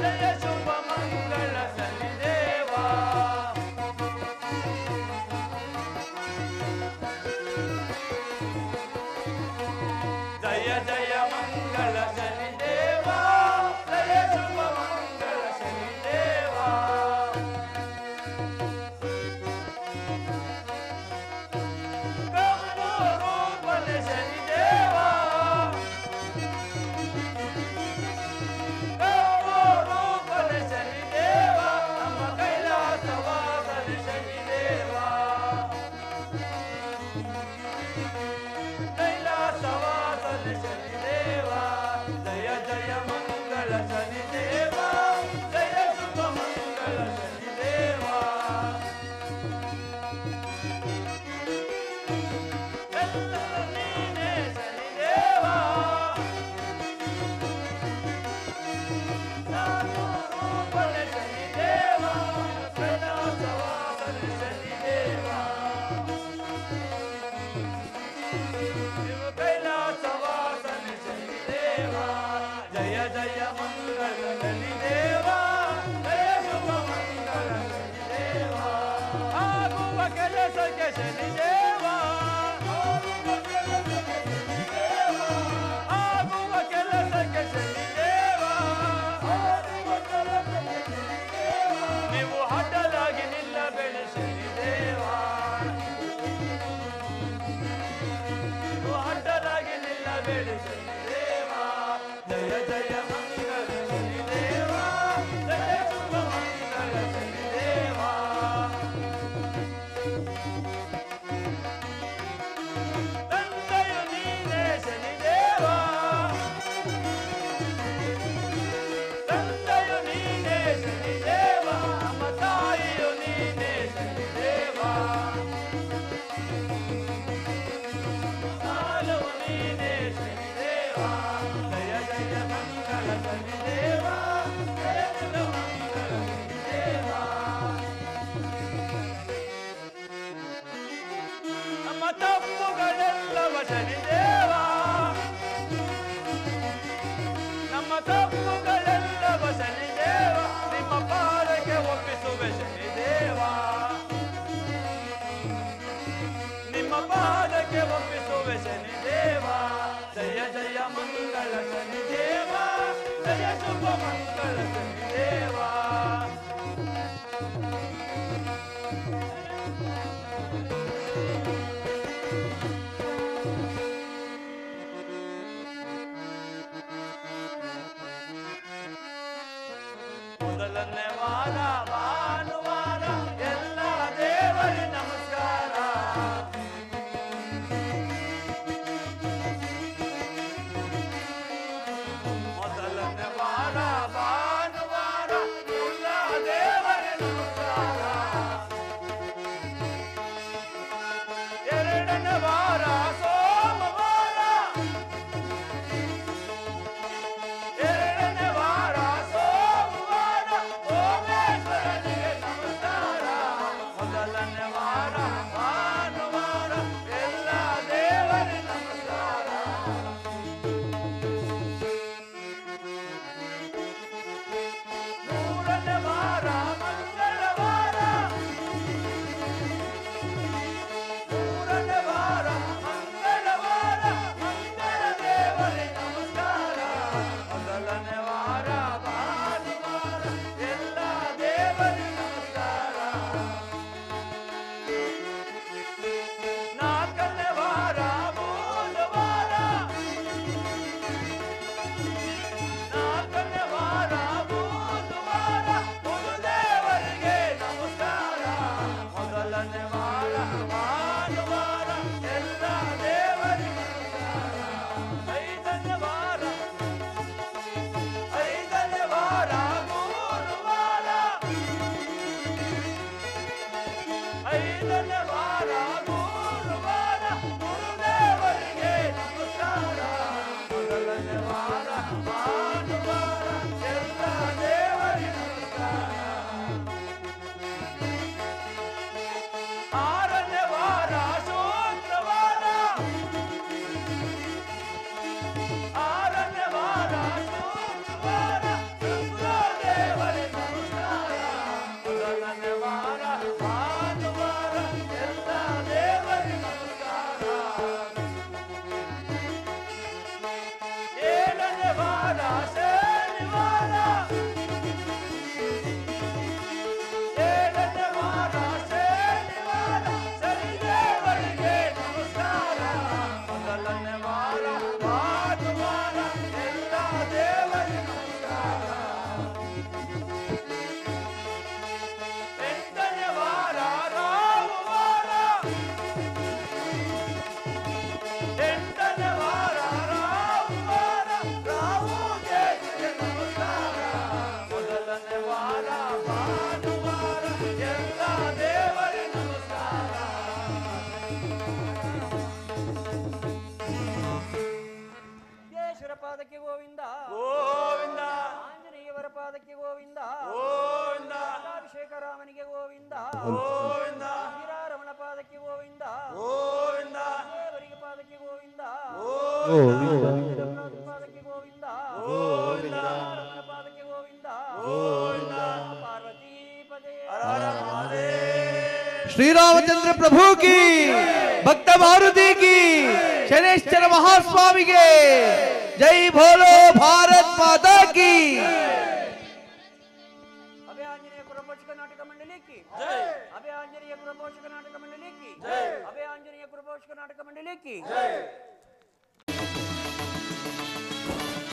ಜಯ ಶುಭ ಮಂಗಳ ಶನಿದೇವ, ಜಯ ಜಯ ಮಂಗಳ ಶನಿದೇವ, ಜಯ ಶುಭ ಮಂಗಳ ಶನಿದೇವ. ಕಪ್ಪು ರೂಪದ ಶನಿದೇವ, ಬೇಡಿ ಶನಿದೇವ, ಅಡ್ಡರಾಗಿ ನಿಲ್ಲಬೇಡಿ ಶನಿದೇವ. ಜಯ ಜಯ ಮಂಗಳ ಶನಿದೇವ, ಜಯ ಶುಭ ಮಂಗಳ ಶನಿದೇವ. ತಂದೆಯು ನೀನೇ ಶನಿದೇವ, ತಂದೆಯು ನೀನೇ ಶನಿದೇವ, ನಮ್ಮ ತಾಯಿಯು ನೀನೇ ಶನಿದೇವ, ಸಾಲವು ನೀನೇ ಶನಿದೇವ. ಜಯ ಜಯ ಮಂಗಳ ಶನಿದೇವ, ಜಯ ಶುಭ ಮಂಗಳ ಶನಿದೇವ. ನಮ್ಮ ತಪ್ಪುಗಳೆಲ್ಲವ ಶನಿದೇವ, ನಮ್ಮ ತಪ್ಪುಗಳೆಲ್ಲವ ಶನಿದೇವ, ನಿಮ್ಮ ಪಾದಕ್ಕೆ ಒಪ್ಪಿಸುವೆ ಶನಿದೇವ, ನಿಮ್ಮ ಪಾದಕ್ಕೆ ಒಪ್ಪಿಸುವೆ ಶನಿದೇವ. ಜಯ ಜಯ ಮಂಗಳ ಶನಿದೇವ, ಜಯ ಶುಭ ಮಂಗಳ ಶನಿದೇವ. ಮೊದಲನೇ ವಾರ ಭಾನುವಾರ ಎಲ್ಲ ದೇವರಿಗೆ ನಮಸ್ಕಾರ. ಮೊದಲನೇ ವಾರ ಭಾನುವಾರ ಎಲ್ಲ ದೇವರಿಗೆ ನಮಸ್ಕಾರ. ಎರಡನೇ ವಾರ ಸೋಮವಾರ, ಎರಡನೇ ವಾರ ಸೋಮವಾರ ಸೋಮೇಶ್ವರನಿಗೆ ನಮಸ್ಕಾರ. ಮೊದಲನೇ ವಾರ ಭಾನುವಾರ ಎಲ್ಲ ದೇವರಿಗೆ ನಮಸ್ಕಾರ. ಮೂರನೇ ವಾರ ಮಂಗಳವಾರ, ಮೂರನೇ ವಾರ ಮಂಗಳವಾರ ಮಂಗಳ ದೇವರಿಗೆ ನಮಸ್ಕಾರ. ಮೊದಲನೇ ವಾರ ಭಾನುವಾರ ಎಲ್ಲ ದೇವರಿಗೆ ನಮಸ್ಕಾರ. ನಾಲ್ಕನೇ ವಾರ ಬುಧವಾರ, ನಾಲ್ಕನೇ ವಾರ ಬುಧವಾರ ಗುರುದೇವರಿಗೆ ನಮಸ್ಕಾರ. ಮೊದಲನೇ ವಾರ ಭಾನುವಾರ ಎಲ್ಲ ದೇವರಿಗೆ ನಮಸ್ಕಾರ. ಐದನೇ ವಾರ, ಐದನೇ ವಾರ ಗುರುವಾರ, ಐದನೇ ವಾರ ಗುರುವಾರ ಗುರುದೇವರಿಗೆ ನಮಸ್ಕಾರ. ಮೊದಲನೇ ವಾರ ಭಾನುವಾರ ಎಲ್ಲ ದೇವರಿಗೆ ನಮಸ್ಕಾರ. ಆರನೇ ವಾರ ಶುಕ್ರವಾರ, ಆರನೇ ವಾರ ಶುಕ್ರವಾರ ಶುಕ್ರದೇವರಿಗೆ ನಮಸ್ಕಾರ. ಮೊದಲನೇ ವಾರ ಭಾನುವಾರ ಎಲ್ಲ ದೇವರಿಗೆ ನಮಸ್ಕಾರ. ಏಳನೇ ವಾರ ಶನಿವಾರ, ಏಳನೇ ವಾರ ಶನಿವಾರ ಶನಿದೇವರಿಗೆ ನಮಸ್ಕಾರ. ಮೊದಲನೇ ವಾರ ಭಾನುವಾರ ಎಲ್ಲ ದೇವರಿಗೆ ನಮಸ್ಕಾರ. ಎಂಟನೇ ವಾರ ರಾಹುವಾರ, ಎಂಟನೇ ವಾರ ರಾಹುವಾರ ರಾಹು ದೇವರಿಗೆ ನಮಸ್ಕಾರ. ಮೊದಲನೇ ವಾರ ಭಾನುವಾರ ಎಲ್ಲ ದೇವರಿಗೆ ನಮಸ್ಕಾರ. ಕೇಶವರ ಪಾದಕ್ಕೆ ಗೋವಿಂದ, ಗೋವಿಂದ ಆಂಜನೇಯವರ ಪಾದಕ್ಕೆ ಗೋವಿಂದ, ಗೋವಿಂದ ಅಭಿಷೇಕ ರಾಮನಿಗೆ ಗೋವಿಂದ, ಗೋವಿಂದ ಶ್ರೀರಾರಮಣ ಪಾದಕ್ಕೆ ಗೋವಿಂದ, ಗೋವಿಂದ ದೇವರಿಗೆ ಪಾದಕ್ಕೆ ಗೋವಿಂದ, ಗೋವಿಂದ ಪಾದಕ್ಕೆ ಗೋವಿಂದ, ಗೋವಿಂದ ರಮಣ ಪಾದಕ್ಕೆ ಗೋವಿಂದ, ಗೋವಿಂದ ಪಾರ್ವತಿ ಪದೇ ಹರ ಹರ ಮಹಾದೇವ. श्री रामचंद्र प्रभु की, भक्त मारुति की, शनेश्वर महास्वामी के जय बोलो भारत माता की। अभय आंजनेय पुरपक्षक नाटक मंडली की जय। अभय आंजनेय कुलपोषक नाटक मंडली की अभय आंजनेय कुलपोषक नाटक मंडली की